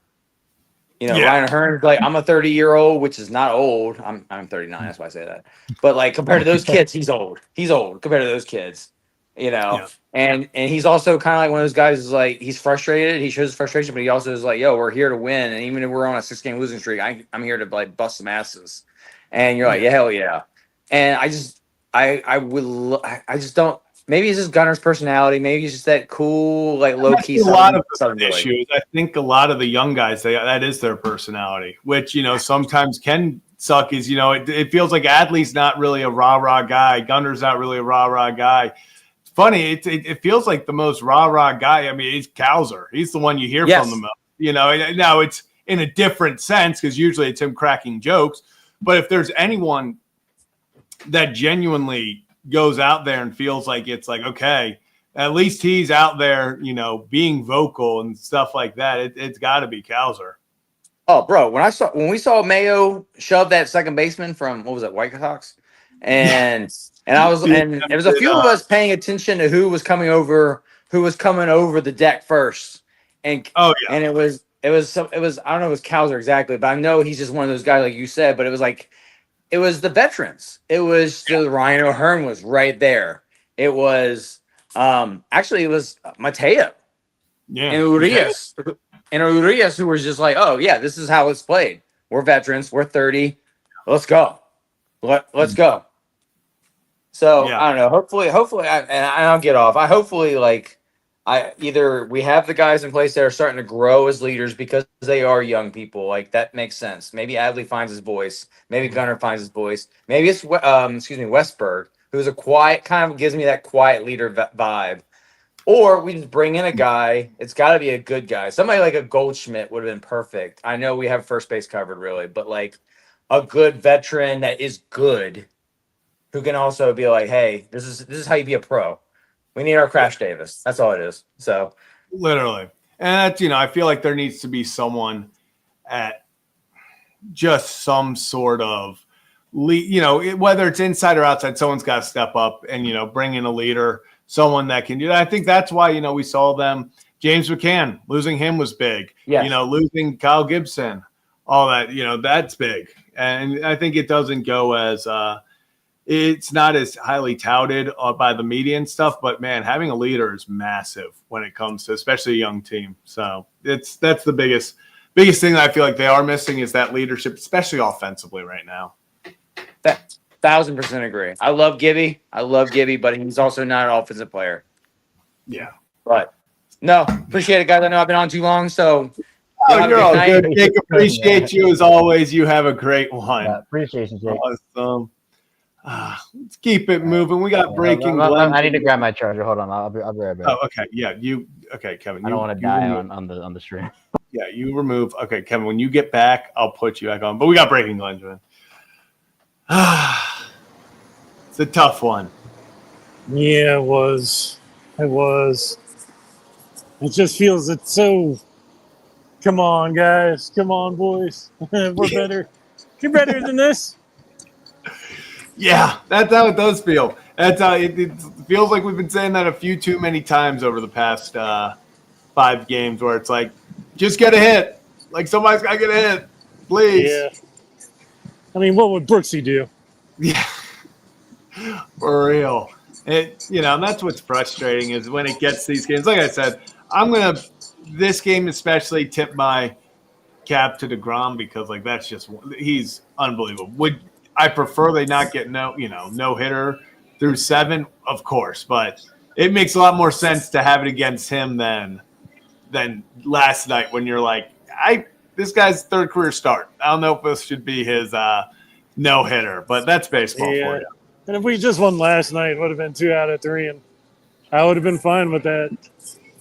Ryan O'Hearn's like, I'm a 30-year-old, which is not old. I'm 39, that's why I say that. But like compared to those kids, he's old. He's old compared to those kids. And he's also kind of like one of those guys who's like, he's frustrated. He shows frustration, but he also is like, yo, we're here to win. And even if we're on a 6-game losing streak, I'm here to like bust some asses. And you're like, yeah, hell yeah. And I just don't. Maybe it's just Gunner's personality. Maybe it's just that cool, like low key. A lot of issues. I think a lot of the young guys, that is their personality, which sometimes can suck. Is it feels like Adley's not really a rah rah guy. Gunner's not really a rah rah guy. It's funny. It feels like the most rah rah guy. I mean, he's Cowser. He's the one you hear from the most. Now it's in a different sense because usually it's him cracking jokes. But if there's anyone that genuinely goes out there and feels like it's like, okay, at least he's out there, being vocal and stuff like that. It's got to be Cowser. Oh, bro, when we saw Mayo shove that second baseman from what was it, White Sox, and it was a few of us paying attention to who was coming over the deck first, and it was I don't know if it was Cowser exactly, but I know he's just one of those guys like you said, but it was like. It was the veterans. It was Ryan O'Hearn was right there. It was actually it was Mateo and Urias. And Urias who was just like, oh yeah, this is how it's played. We're veterans. We're 30. Let's go. Let's go. So I don't know. Hopefully I don't get off. Either we have the guys in place that are starting to grow as leaders because they are young people. Like that makes sense. Maybe Adley finds his voice. Maybe Gunnar finds his voice. Maybe it's Westberg, who's a quiet, kind of gives me that quiet leader vibe. Or we just bring in a guy. It's got to be a good guy. Somebody like a Goldschmidt would have been perfect. I know we have first base covered really, but like a good veteran that is good, who can also be like, hey, this is how you be a pro. We need our Crash Davis. That's all it is. So literally. And that's, I feel like there needs to be someone at just some sort of whether it's inside or outside, someone's got to step up and, bring in a leader, someone that can do that. I think that's why, we saw them. James McCann, losing him was big. Yes. Losing Kyle Gibson, all that, that's big. And I think it doesn't go as it's not as highly touted by the media and stuff, but man, having a leader is massive when it comes to especially a young team. So that's the biggest thing that I feel like they are missing is that leadership, especially offensively right now. That 1,000% agree. I love Gibby, but he's also not an offensive player. Yeah. But no, appreciate it, guys. I know I've been on too long, so you're all good. Jake, appreciate you as always. You have a great one. Appreciate you, Jake. Awesome. Let's keep it moving. We got breaking. I need to grab my charger. Hold on, I'll be right back. Oh, okay. Yeah, okay, Kevin. I don't want to die on the stream. Yeah, you remove. Okay, Kevin, when you get back, I'll put you back on. But we got breaking Glenn. It's a tough one. Yeah, it was. It just feels it's so. Come on, guys. Come on, boys. We're better. You're better than this. Yeah, that's how it does feel. That's how it feels like we've been saying that a few too many times over the past 5 games where it's like, just get a hit. Like somebody's got to get a hit, please. Yeah. I mean, what would Brooksy do? Yeah, for real. And that's what's frustrating is when it gets these games. Like I said, this game especially tip my cap to DeGrom because that's just he's unbelievable. I prefer they not get no hitter through 7, of course, but it makes a lot more sense to have it against him than last night when you're like, this guy's third career start. I don't know if this should be his no hitter, but that's baseball for you. And if we just won last night, it would have been 2 out of 3, and I would have been fine with that.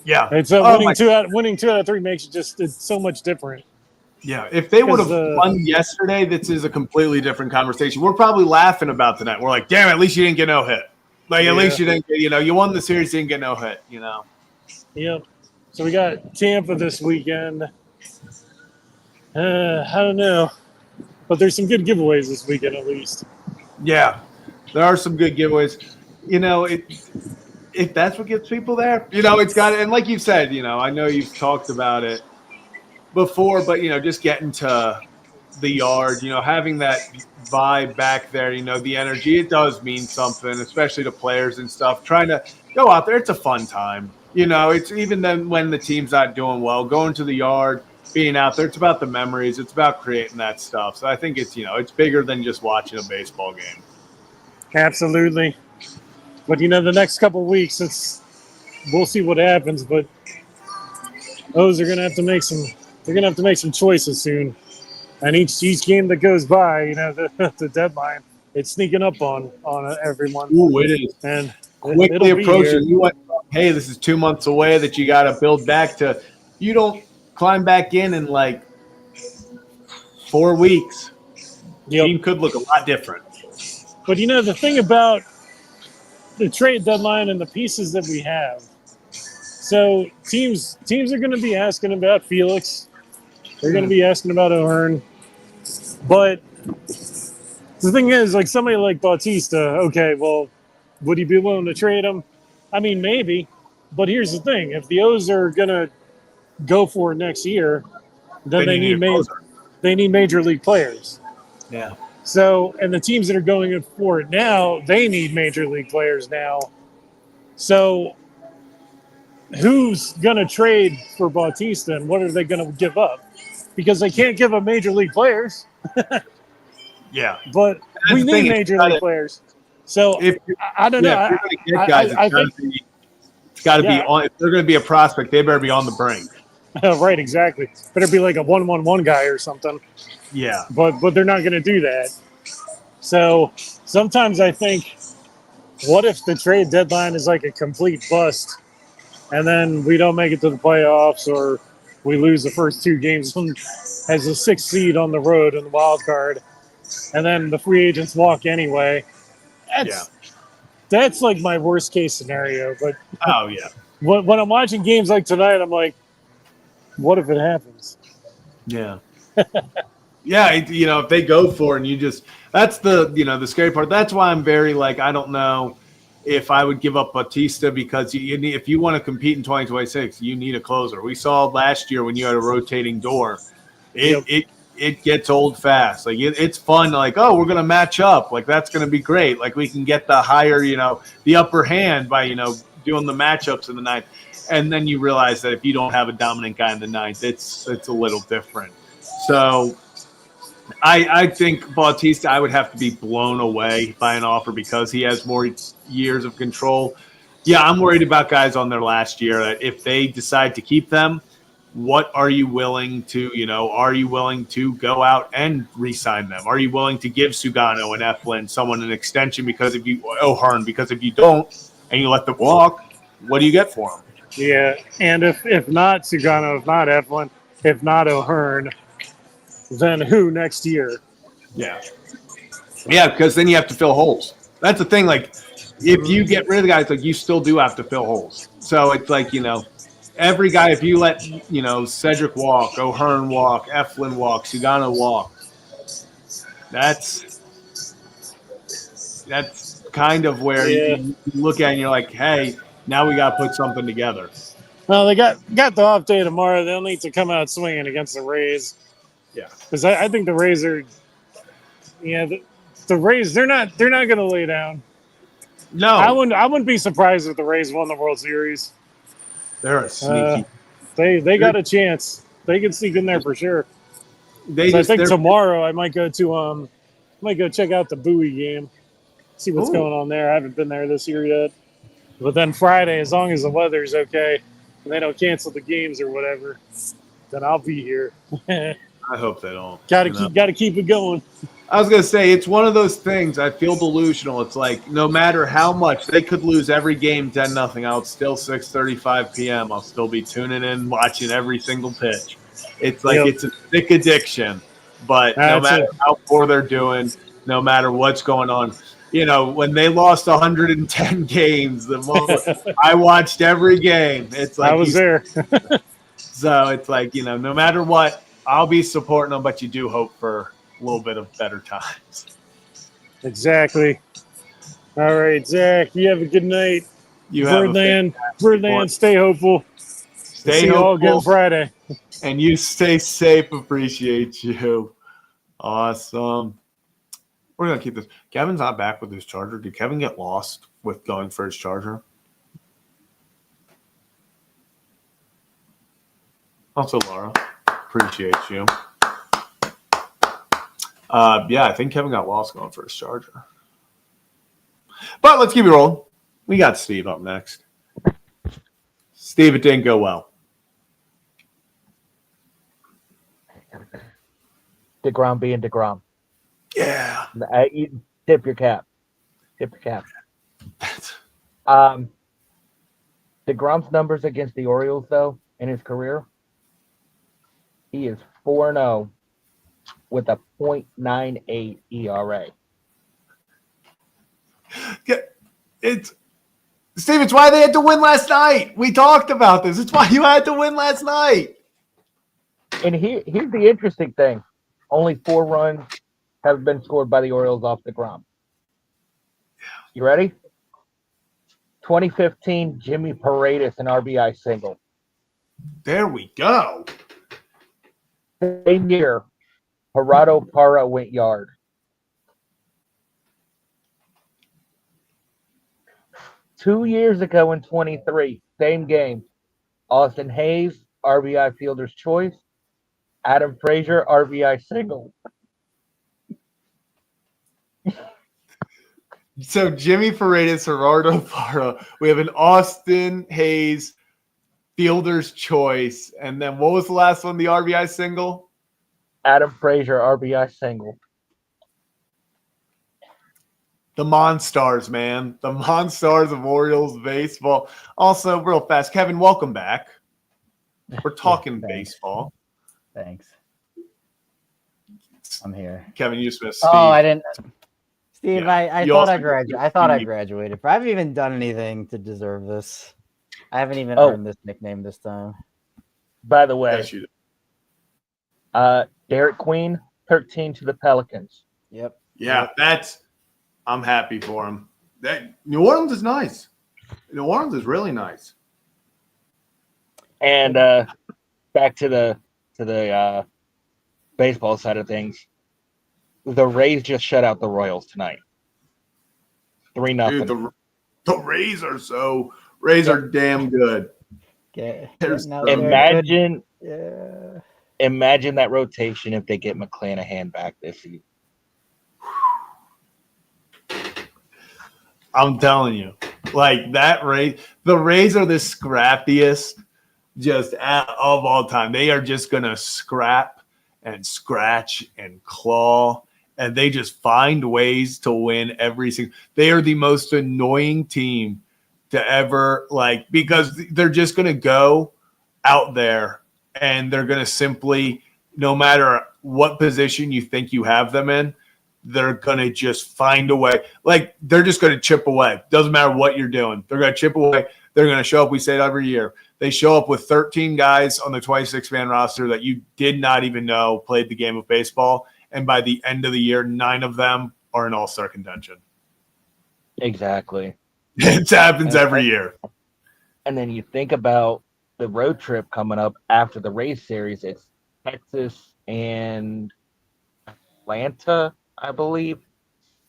Yeah, it's winning 2 out of 3 makes it so much different. Yeah, if they would have won yesterday, this is a completely different conversation. We're probably laughing about tonight. We're like, damn, at least you didn't get no hit. Like, at least you didn't get, you won the series, didn't get no hit, Yep. So we got Tampa this weekend. I don't know. But there's some good giveaways this weekend at least. Yeah, there are some good giveaways. If that's what gets people there, it's got – and like you said, I know you've talked about it before, but just getting to the yard, having that vibe back there, the energy, it does mean something, especially to players and stuff. Trying to go out there, it's a fun time. It's even then when the team's not doing well, going to the yard, being out there, it's about the memories, it's about creating that stuff. So I think it's it's bigger than just watching a baseball game. Absolutely. But the next couple of weeks, we'll see what happens. But O's are gonna have to make some. They're gonna have to make some choices soon, and each game that goes by, the deadline, it's sneaking up on everyone. Ooh, it is, and quickly approaching. You went, hey, this is 2 months away that you got to build back to. You don't climb back in like 4 weeks. The team could look a lot different. But the thing about the trade deadline and the pieces that we have, so teams are going to be asking about Felix. They're going to be asking about O'Hearn. But the thing is, like somebody like Bautista, okay, well, would he be willing to trade him? I mean, maybe. But here's the thing. If the O's are going to go for it next year, then they need major league players. Yeah. So, and the teams that are going for it now, they need major league players now. So who's going to trade for Bautista and what are they going to give up? Because they can't give up major league players. Yeah. But we need major league players. So I don't know. If you're going to get guys, it's got to be on. If they're going to be a prospect, they better be on the brink. Right, exactly. Better be like a 1-1-1 guy or something. Yeah. But they're not going to do that. So sometimes I think, what if the trade deadline is like a complete bust and then we don't make it to the playoffs or we lose the first 2 games as a 6th seed on the road in the wild card and then the free agents walk anyway. That's like my worst case scenario. But when I'm watching games like tonight, I'm like, what if it happens? Yeah. Yeah, if they go for it and you just – that's the scary part. That's why I'm very I don't know if I would give up Bautista because if you want to compete in 2026, you need a closer. We saw last year when you had a rotating door, it gets old fast. It's fun. We're going to match up. That's going to be great. We can get the higher, the upper hand by, doing the matchups in the ninth. And then you realize that if you don't have a dominant guy in the ninth, it's a little different. So I think Bautista, I would have to be blown away by an offer because he has more years of control. Yeah, I'm worried about guys on their last year. If they decide to keep them, what are you willing to, are you willing to go out and re-sign them? Are you willing to give Sugano and Eflin someone an extension because if you don't and you let them walk, what do you get for them? Yeah, and if not Sugano, if not Eflin, if not O'Hearn, then who next year? Yeah. Yeah, because then you have to fill holes. That's the thing. Like, if you get rid of the guys, like, you still do have to fill holes. So it's like, every guy, if you let, Cedric walk, O'Hearn walk, Eflin walk, Sugano walk, that's kind of where Yeah. you look at it and you're like, hey, now we got to put something together. Well, they got the off day tomorrow. They'll need to come out swinging against the Rays. Yeah. Because I think the Rays are, the Rays they're not going to lay down. No. I wouldn't be surprised if the Rays won the World Series. They're a sneaky. They got a chance. They can sneak in there for sure. I think tomorrow I might go check out the Bowie game, see what's going on there. I haven't been there this year yet. But then Friday, as long as the weather's okay and they don't cancel the games or whatever, then I'll be here. I hope they don't. Got to keep it going. I was going to say, it's one of those things. I feel delusional. It's like no matter how much they could lose every game 10-0, I'll still 6:35 p.m. I'll still be tuning in, watching every single pitch. It's like It's a sick addiction. But no matter how poor they're doing, no matter what's going on, when they lost 110 games, I watched every game. It's like I was there. So it's like, no matter what, I'll be supporting them, but you do hope for a little bit of better times. Exactly. All right, Zach, you have a good night. Birdland, stay hopeful. See you all again Friday. And you stay safe. Appreciate you. Awesome. We're going to keep this. Kevin's not back with his charger. Did Kevin get lost with going for his charger? Also, Laura, appreciate you. Yeah, I think Kevin got lost going for his charger. But let's keep it rolling. We got Steve up next. Steve, it didn't go well. DeGrom being DeGrom. Yeah. You tip your cap. DeGrom's numbers against the Orioles, though, in his career, he is 4-0 with a .98 ERA. Steve, it's why they had to win last night. We talked about this. It's why you had to win last night. And here's the interesting thing. Only 4 runs have been scored by the Orioles off DeGrom. You ready? 2015, Jimmy Paredes, an RBI single. There we go. Same year, Gerardo Parra went yard. Two years ago in 23, same game. Austin Hayes, RBI fielder's choice. Adam Frazier, RBI single. So Jimmy Paredes, Gerardo Parra. We have an Austin Hayes fielder's choice. And then what was the last one, the RBI single? Adam Frazier, RBI single. The Monstars, man. The Monstars of Orioles baseball. Also, real fast, Kevin, welcome back. We're talking baseball. Thanks. I'm here. Kevin, you just missed Steve. Oh, I didn't. Steve, Yeah. I thought I graduated. I thought I graduated, but I haven't even done anything to deserve this. I haven't even earned this nickname this time. By the way, Yes, you Derek Queen, 13 to the Pelicans. Yep. Yeah, I'm happy for him. New Orleans is nice. New Orleans is really nice. And back to the baseball side of things, the Rays just shut out the Royals tonight. 3-0. Dude, the Rays are damn good. Imagine that rotation if they get McClanahan back this season. I'm telling you, like that Rays, the Rays are the scrappiest of all time. They are just going to scrap and scratch and claw, and they just find ways to win every single. They are the most annoying team to ever because they're just going to go out there and they're going to simply, no matter what position you think you have them in, they're going to just find a way. They're just going to chip away. Doesn't matter what you're doing. They're going to chip away. They're going to show up. We say it every year. They show up with 13 guys on the 26-man roster that you did not even know played the game of baseball. And by the end of the year, 9 of them are in all-star contention. Exactly. It happens every year. And then you think about the road trip coming up after the Rays series. It's Texas and Atlanta, I believe.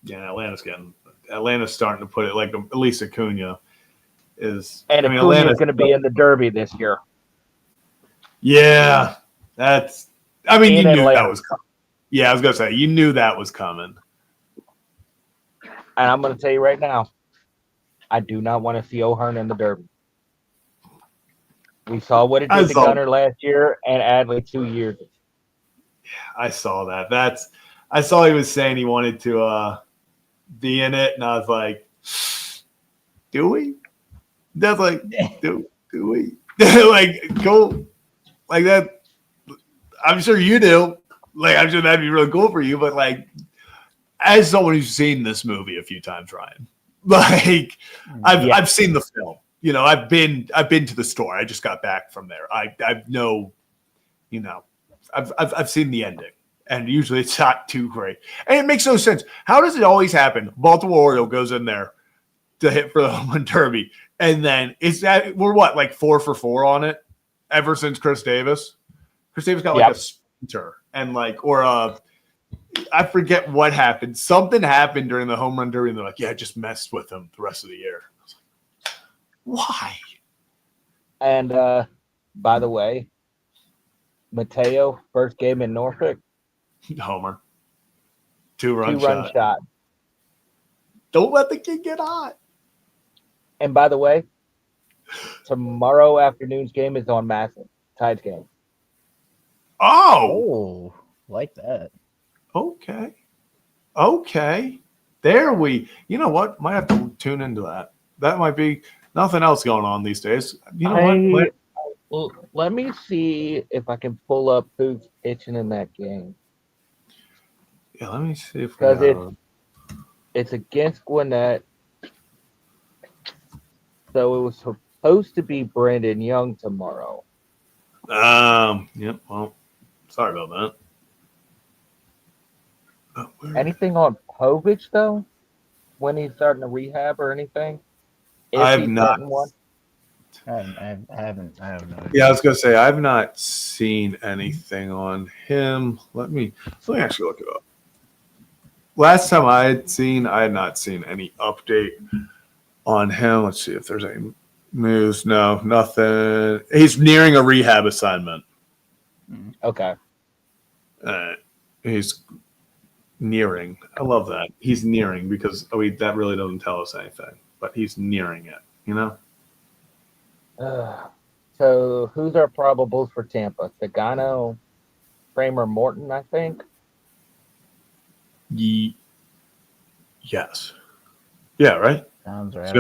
Yeah, Atlanta's starting to put it at least Acuna is. And Acuna is going to be in the Derby this year. Yeah, that's. I mean, In you knew Atlanta. that was coming. Yeah, I was gonna say you knew that was coming. And I'm going to tell you right now, I do not want to see O'Hearn in the Derby. We saw what it did to Gunnar last year and Adley 2 years ago. I saw that. I saw he was saying he wanted to be in it, and I was like, do we? That's do we? Cool. That. I'm sure you do. I'm sure that'd be really cool for you, but as someone who's seen this movie a few times, Ryan, I've seen the film. I've been to the store. I just got back from there. I've seen the ending, and usually it's not too great. And it makes no sense. How does it always happen? Baltimore Oriole goes in there to hit for the home run derby, and then we're what 4 for 4 on it ever since Chris Davis. Chris Davis got a sprinter and I forget what happened. Something happened during the home run derby, and they're like, "Yeah, I just messed with him the rest of the year." I was like, why? And by the way, Mateo, first game in Norfolk, homer, 2-run shot. Don't let the kid get hot. And by the way, tomorrow afternoon's game is on Massive. Tides game. Oh, like that. Okay. There you know what? Might have to tune into that. That might be nothing else going on these days. You know what? Let me see if I can pull up who's pitching in that game. Yeah, let me see if because it's against Gwinnett. So it was supposed to be Brandon Young tomorrow. Yep. Well, sorry about that. Anything on Povich though? When he's starting to rehab or anything? I have not. I haven't. Yeah, I was gonna say I've not seen anything on him. Let me actually look it up. Last time I had not seen any update on him. Let's see if there's any news. No, nothing. He's nearing a rehab assignment. Okay. He's nearing. I love that. He's nearing because that really doesn't tell us anything, but he's nearing it, So who's our probables for Tampa? Sagano, Kramer, Morton, I think. Yes. Yeah, right? Sounds right.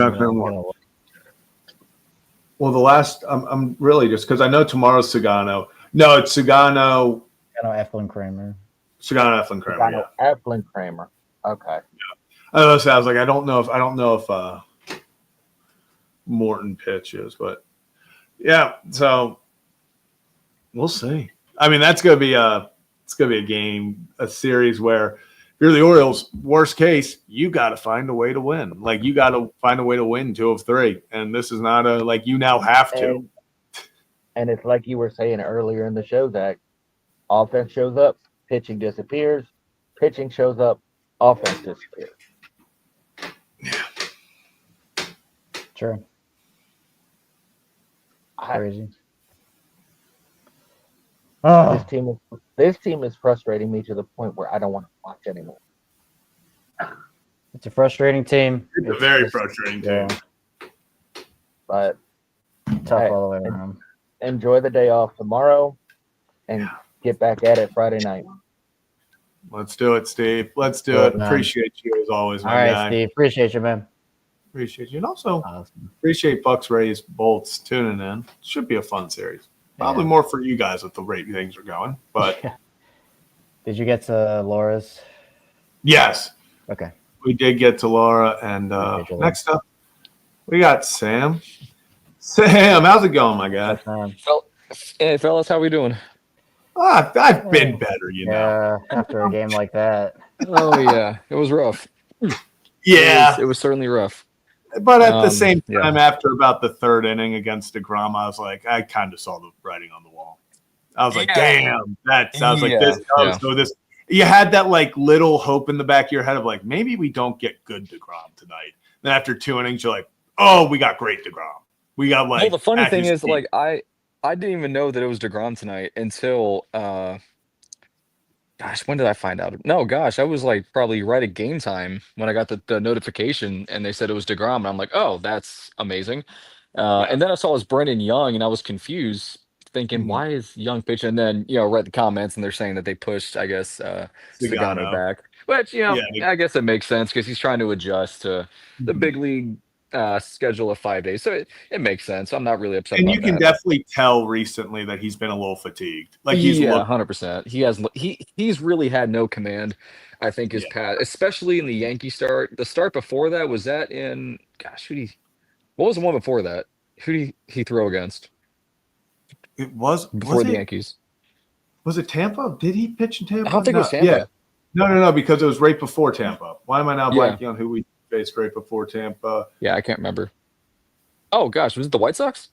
Well, the last I'm really just because I know tomorrow's Sagano. No, it's Sagano. Eflin Kramer. Sagano Eflin Kramer. Sagano, Eflin Kramer. Okay. Yeah. I was like, I don't know if Morton pitches, but yeah. So we'll see. I mean, that's gonna be a game, a series where if you're the Orioles, worst case, you got to find a way to win. You got to find a way to win 2 of 3. And this is not you now have to. And it's like you were saying earlier in the show that offense shows up, pitching disappears. Pitching shows up, offense disappears. Yeah. Sure. Crazy. This team is frustrating me to the point where I don't want to watch anymore. It's a frustrating team. It's a very frustrating team. But tough all the way around. enjoy the day off tomorrow and get back at it Friday night. Let's do it, Steve. Let's do Do it. it, man. Appreciate you as always, All my right, guy. Steve. Appreciate you, man. Appreciate you. And also Awesome. appreciate Bucks Rays Bolts tuning in. Should be a fun series. Probably Yeah. more for you guys with the rate things are going. But Did you get to Laura's? yes, Okay. we did get to Laura. And Appreciate you, next up, we got Sam. Sam, how's it going, my guy? Hey, fellas, how we doing? I've been better, you know. Yeah, after a game like that. Oh yeah, it was rough. Yeah. It was certainly rough. But at the same yeah. time, after about the third inning against DeGrom, I was like, I kind of saw the writing on the wall. I was like, damn, that's. I was like, this. So this. You had that like little hope in the back of your head of like, maybe we don't get good DeGrom tonight. Then after 2 innings, you're like, oh, we got great DeGrom. We got like. Well, the funny thing is, team. like, I didn't even know that it was DeGrom tonight until gosh, when did I find out? No, gosh, I was like probably right at game time when I got the notification and they said it was DeGrom, and I'm like, oh, that's amazing. And then I saw it was Brendan Young, and I was confused, thinking, why is Young pitching? And then read the comments, and they're saying that they pushed, I guess, Sagano back, which I guess it makes sense because he's trying to adjust to the big league schedule of 5 days, so it makes sense. I'm not really upset. And about you can that, definitely tell recently that he's been a little fatigued. Like he's 100%. He's really had no command. I think his past, especially in the Yankee start. The start before that was that in what was the one before that? Who did he throw against? It was before was the it, Yankees. Was it Tampa? Did he pitch in Tampa? I don't think it was Tampa. Yeah. No, because it was right before Tampa. Why am I now blanking on who we faced right before Tampa? Yeah, I can't remember. Oh gosh, was it the White Sox?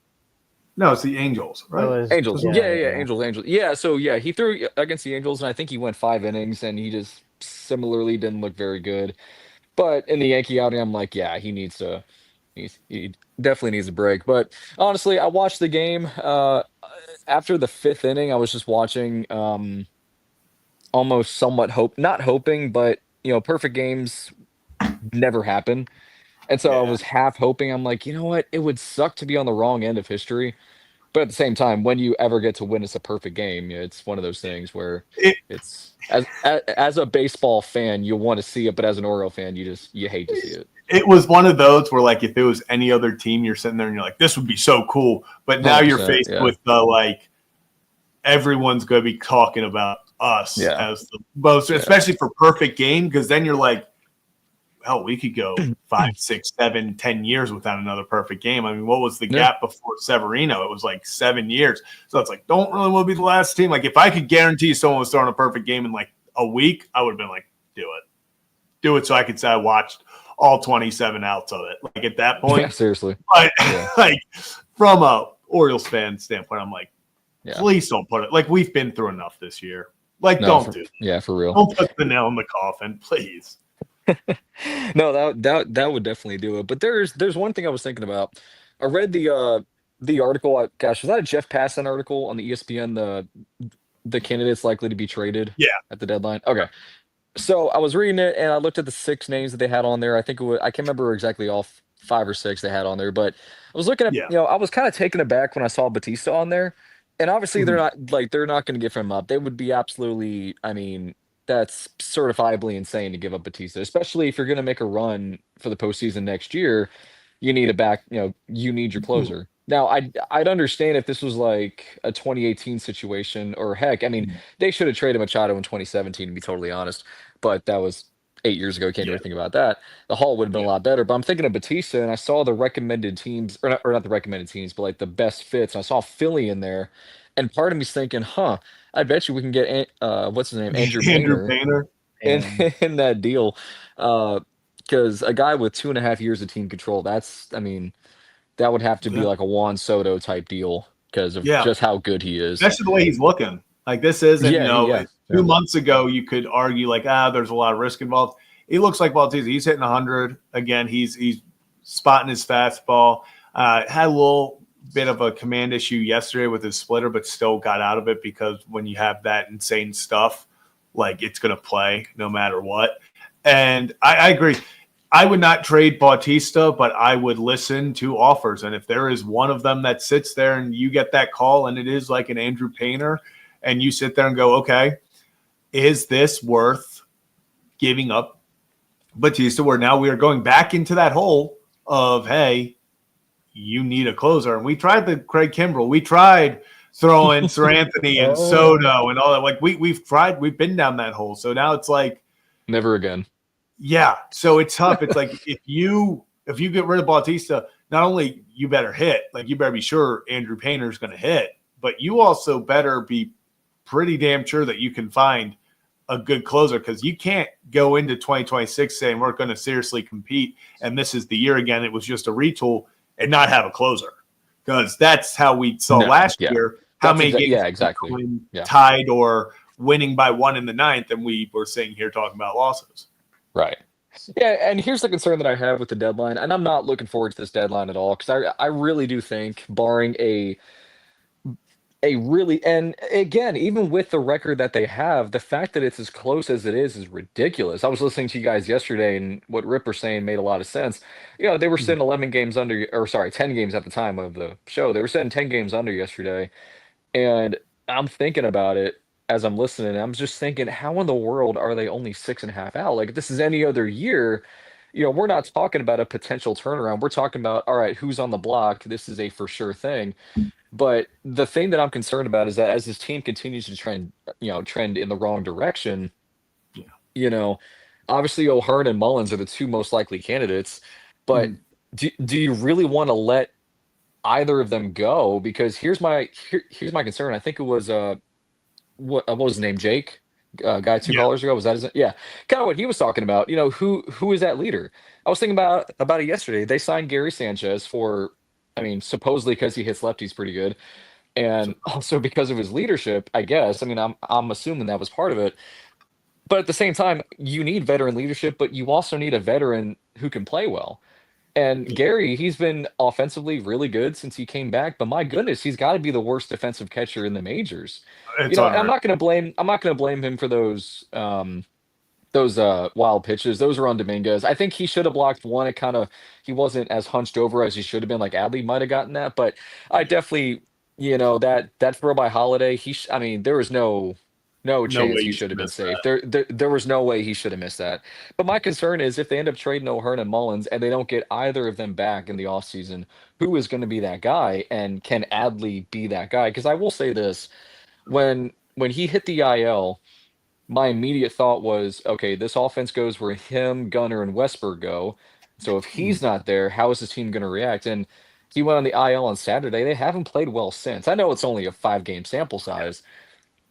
No, it's the Angels, right? Angels. Yeah, Angels. Yeah, so he threw against the Angels, and I think he went 5 innings, and he just similarly didn't look very good. But in the Yankee outing, I'm like, yeah, he definitely needs a break. But honestly, I watched the game. After the 5th inning, I was just watching, almost somewhat not hoping, but perfect games never happen. And so I was half hoping. I'm like, you know what? It would suck to be on the wrong end of history. But at the same time, when you ever get to witness a perfect game, it's one of those things where it's as a baseball fan, you want to see it, but as an Oriole fan, you hate to see it. It was one of those where, like, if it was any other team, you're sitting there and you're like, this would be so cool. But now you're faced with the like, everyone's going to be talking about us as the most, especially for perfect game, because then you're like, hell, we could go 5, 6, 7, 10 years without another perfect game. I mean, what was the gap before Severino? It was like 7 years. So it's like, don't really want to be the last team. Like, if I could guarantee someone was throwing a perfect game in like a week, I would have been like, do it. So I could say I watched all 27 outs of it. Like at that point, seriously. But like from a Orioles fan standpoint, I'm like, please don't put it. Like we've been through enough this year. Like don't do it. Yeah, for real. Don't put the nail in the coffin, please. No, that would definitely do it. But there's one thing I was thinking about. I read the article. Gosh, was that a Jeff Passan article on the ESPN? The candidates likely to be traded. At the deadline. Okay, so I was reading it and I looked at the 6 names that they had on there. I think I can't remember exactly all 5 or 6 they had on there, but I was looking at I was kind of taken aback when I saw Batista on there, and obviously they're not going to give him up. They would be absolutely. I mean, that's certifiably insane to give up Batista, especially if you're going to make a run for the postseason next year. You need a back, you need your closer. Now, I'd understand if this was like a 2018 situation, or heck, I mean, they should have traded Machado in 2017, to be totally honest, but that was 8 years ago. Can't do anything about that. The haul would have been a lot better, but I'm thinking of Batista, and I saw the recommended teams, or not the recommended teams, but like the best fits, and I saw Philly in there, and part of me's thinking, I bet you we can get what's his name, Andrew Painter. In that deal, because a guy with 2.5 years of team control, that would have to be like a Juan Soto type deal because of just how good he is, especially the way he's looking. Like this isn't 2 months ago you could argue like there's a lot of risk involved. He looks like Bautista. He's hitting 100 again. He's spotting his fastball. Had a little bit of a command issue yesterday with his splitter, but still got out of it because when you have that insane stuff, like it's going to play no matter what. And I agree. I would not trade Bautista, but I would listen to offers. And if there is one of them that sits there and you get that call and it is like an Andrew Painter and you sit there and go, okay, is this worth giving up Bautista, where now we are going back into that hole of, hey, you need a closer. And we tried the Craig Kimbrell. We tried throwing Sir Anthony and Soto and all that. Like we've been down that hole. So now it's like Never again. Yeah, so it's tough. It's like if you get rid of Bautista, not only you better hit, like you better be sure Andrew Painter's going to hit, but you also better be pretty damn sure that you can find a good closer, because you can't go into 2026 saying we're going to seriously compete and this is the year again. It was just a retool and not have a closer, because that's how we saw last year. How That's many games exactly. tied or winning by 1 in the 9th, and we were sitting here talking about losses. Right. Yeah, and here's the concern that I have with the deadline, and I'm not looking forward to this deadline at all, because I really do think, barring a really, and again, even with the record that they have, the fact that it's as close as it is ridiculous. I was listening to you guys yesterday, and what Ripper's saying made a lot of sense. You know, they were sitting 11 games under, or sorry, 10 games at the time of the show. They were sitting 10 games under yesterday, and I'm thinking about it as I'm listening. I'm just thinking, how in the world are they only 6.5 out? Like, if this is any other year, you know, we're not talking about a potential turnaround. We're talking about, all right, who's on the block? This is a for sure thing. But the thing that I'm concerned about is that as this team continues to trend in the wrong direction, you know, obviously O'Hearn and Mullins are the two most likely candidates. But do you really want to let either of them go? Because here's my concern. I think it was what was his name? Jake, guy 2 callers ago. Was that his? Yeah, kind of what he was talking about. You know, who is that leader? I was thinking about it yesterday. They signed Gary Sanchez for, I mean, supposedly because he hits lefties pretty good, and also because of his leadership, I guess. I mean, I'm assuming that was part of it. But at the same time, you need veteran leadership, but you also need a veteran who can play well. And Gary, he's been offensively really good since he came back, but my goodness, he's got to be the worst defensive catcher in the majors. It's You know, and unreal. I'm not gonna blame him for those wild pitches. Those are on Dominguez. I think he should have blocked one. He wasn't as hunched over as he should have been. Like Adley might have gotten that, but I definitely, you know, that throw by Holiday. I mean, there was no chance way he you should have been missed safe. There was no way he should have missed that. But my concern is if they end up trading O'Hearn and Mullins and they don't get either of them back in the offseason, who is going to be that guy? And can Adley be that guy? Because I will say this, when he hit the IL, my immediate thought was, okay, this offense goes where him, Gunner, and Westberg go. So if he's not there, how is this team going to react? And he went on the IL on Saturday. They haven't played well since. I know it's only a 5-game sample size,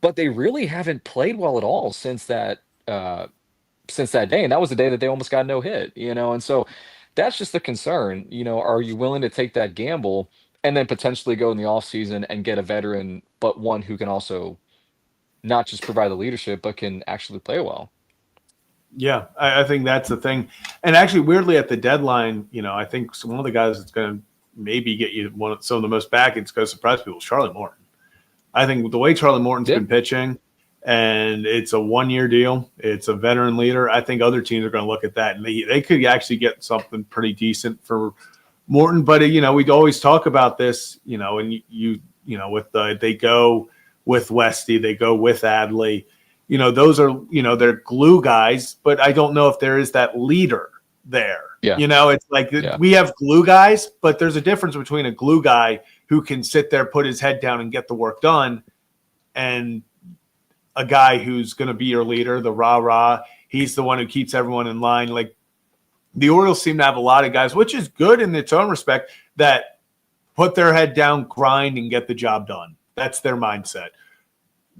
but they really haven't played well at all since that day. And that was the day that they almost got no hit, you know. And so that's just the concern. You know, are you willing to take that gamble and then potentially go in the offseason and get a veteran, but one who can also not just provide the leadership, but can actually play well? Yeah, I think that's the thing. And actually, weirdly, at the deadline, you know, I think one of the guys that's going to maybe get you some of the most back, it's going to surprise people, is Charlie Morton. I think the way Charlie Morton's been pitching, and it's a 1-year deal, it's a veteran leader, I think other teams are going to look at that, and they could actually get something pretty decent for Morton. But, you know, we'd always talk about this, you know, and you know, they go with Westy, they go with Adley. You know, those are, you know, they're glue guys, but I don't know if there is that leader there. Yeah. You know, it's like we have glue guys, but there's a difference between a glue guy who can sit there, put his head down, and get the work done, and a guy who's going to be your leader, the rah-rah. He's the one who keeps everyone in line. Like, the Orioles seem to have a lot of guys, which is good in its own respect, that put their head down, grind, and get the job done. That's their mindset.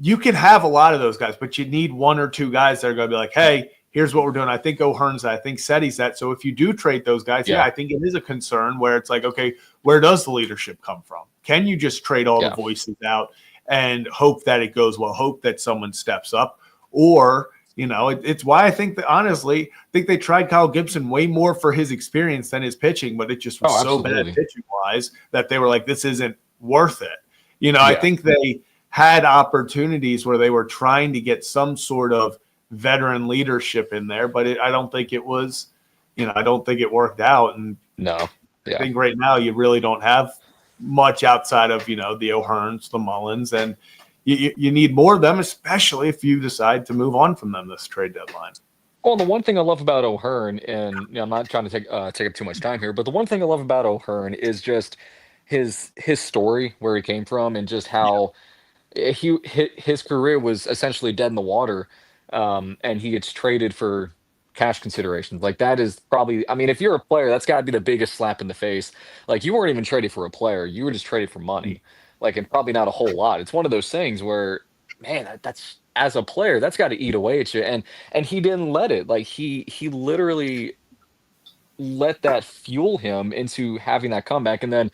You can have a lot of those guys, but you need 1 or 2 guys that are going to be like, hey, here's what we're doing. I think O'Hearn's that. I think Seti's that. So if you do trade those guys, I think it is a concern where it's like, okay, where does the leadership come from? Can you just trade all the voices out and hope that it goes well, hope that someone steps up? Or, you know, it's why I think that, honestly, I think they tried Kyle Gibson way more for his experience than his pitching, but it just was so bad pitching-wise that they were like, this isn't worth it. You know, I think they had opportunities where they were trying to get some sort of veteran leadership in there, but I don't think it was I don't think it worked out. And No. I Yeah. think right now you really don't have much outside of, the O'Hearns, the Mullins, and you need more of them, especially if you decide to move on from them this trade deadline. Well, the one thing I love about O'Hearn, and I'm not trying to take up too much time here, but the one thing I love about O'Hearn is just his story, where he came from, and just how his career was essentially dead in the water, and he gets traded for cash considerations. Like that is probably, I mean, if you're a player, that's got to be the biggest slap in the face. Like you weren't even traded for a player, you were just traded for money. Like, and probably not a whole lot. It's one of those things where, man, that's as a player, that's got to eat away at you. And he didn't let it. Like he literally let that fuel him into having that comeback. And then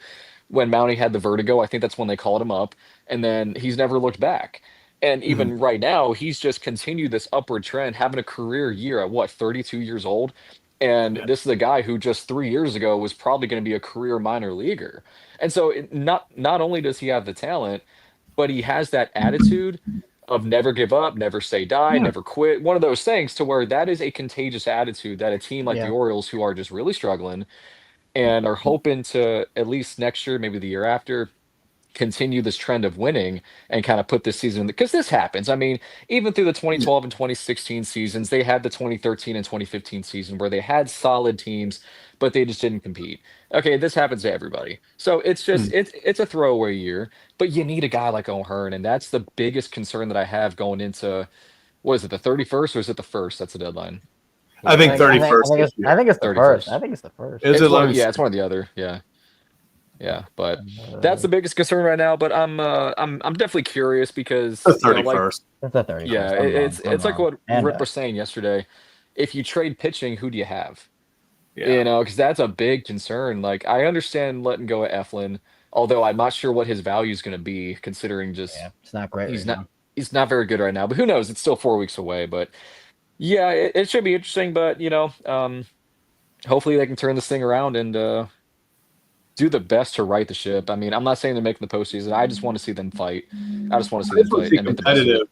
when Mountie had the vertigo, I think that's when they called him up, and then he's never looked back. And Mhm. even right now, he's just continued this upward trend, having a career year at what, 32 years old. And Yeah. this is a guy who just 3 years ago was probably going to be a career minor leaguer. And so not only does he have the talent, but he has that attitude of never give up, never say die, Yeah. never quit. One of those things to where that is a contagious attitude that a team like the Yeah. Orioles, who are just really struggling and are hoping to at least next year, maybe the year after, continue this trend of winning and kind of put this season because this happens. I mean, even through the 2012 and 2016 seasons, they had the 2013 and 2015 season where they had solid teams, but they just didn't compete. Okay, this happens to everybody. So it's just Mm. it's a throwaway year, but you need a guy like O'Hearn, and that's the biggest concern that I have going into what is it, the 31st or is it the first? That's the deadline. I Where think is it? 31st this I year. think it's the first. 31st. I think it's the first. Is it? It's Let one, me yeah, see. it's one or the other. Yeah. Yeah, but that's Uh, the biggest concern right now. But I'm definitely curious The because like 31st. it's the yeah, 31st. I'm wrong. I'm it's like wrong. what And Rip was saying yesterday. If you trade pitching, who do you have? Yeah. Because that's a big concern. Like I understand letting go of Eflin, although I'm not sure what his value is going to be, considering just yeah, it's not great he's right not now. he's not very good right now. But who knows? It's still 4 weeks away. But yeah, it should be interesting. But hopefully they can turn this thing around and do the best to right the ship. I mean, I'm not saying they're making the postseason. I just want to see them fight. I just want to see I them just want to fight see and make the best of it. competitive.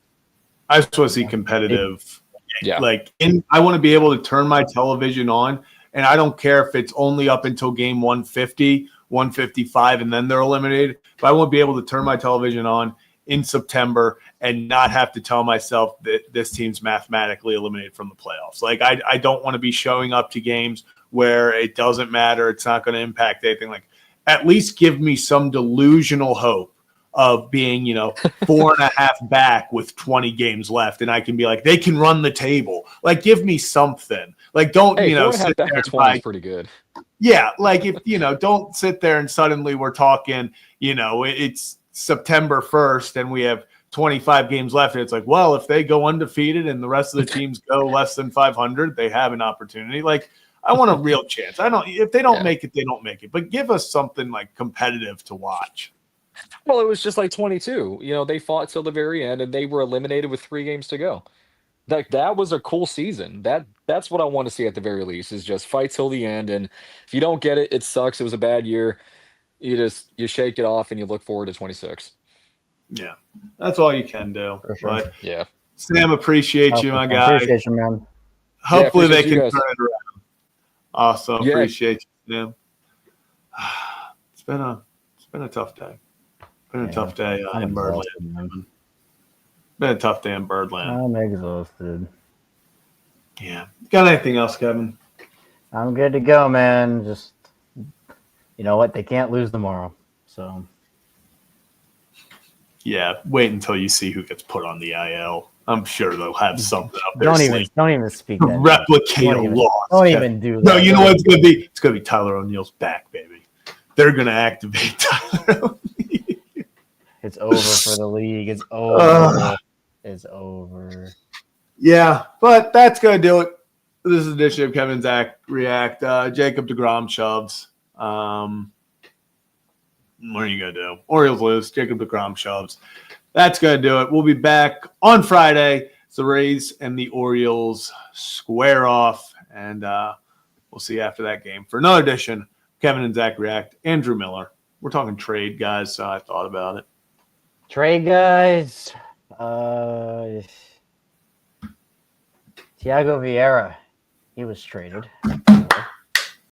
I just want to see Yeah. competitive. Yeah. Like, I want to be able to turn my television on, and I don't care if it's only up until game 150, 155, and then they're eliminated. But I won't be able to turn my television on in September and not have to tell myself that this team's mathematically eliminated from the playoffs. Like, I don't want to be showing up to games where it doesn't matter. It's not going to impact anything. Like, at least give me some delusional hope of being, 4.5 back with 20 games left. And I can be like, they can run the table. Like, give me something. Like, don't, Hey, four and a half sit back there with and 20 is buy. pretty good. Yeah. Like, if, don't sit there and suddenly we're talking, it's September 1st and we have 25 games left. And it's like, well, if they go undefeated and the rest of the teams go less than 500, they have an opportunity. Like, I want a real chance. If they don't Yeah. make it, they don't make it. But give us something like competitive to watch. Well, it was just like 22. They fought till the very end and they were eliminated with 3 games to go. That was a cool season. That's what I want to see at the very least is just fight till the end. And if you don't get it, it sucks. It was a bad year. You shake it off and you look forward to 26. Yeah, that's all you can do. For sure. But Yeah. Sam, appreciate you, my guy. Appreciate you, man. Hopefully they appreciate you can guys. turn it around. Awesome. Yeah. Appreciate you, Sam. It's been a tough day. Been a tough day I'm in Birdland. exhausted, man. Been a tough day in Birdland. I'm exhausted. Yeah. Got anything else, Kevin? I'm good to go, man. Just, you know what? They can't lose tomorrow. So, Yeah. Wait until you see who gets put on the IL. I'm sure they'll have something up there. don't even speak that. Replicate Don't a even- loss. Don't Kevin. even do that. No, you know what it's gonna be? It's gonna be Tyler O'Neill's back, baby. They're gonna activate Tyler O'Neill. It's over for the league. It's over. It's over. Yeah, but that's gonna do it. This is an edition of Kevin Zach React. Jacob DeGrom shoves. What are you gonna do? Orioles lose. Jacob DeGrom shoves. That's gonna do it. We'll be back on Friday. The Rays and the Orioles square off, and we'll see you after that game for another edition of Kevin and Zach React. Andrew Miller. We're talking trade, guys, so I thought about it. Trade guys. Thiago Vieira. He was traded.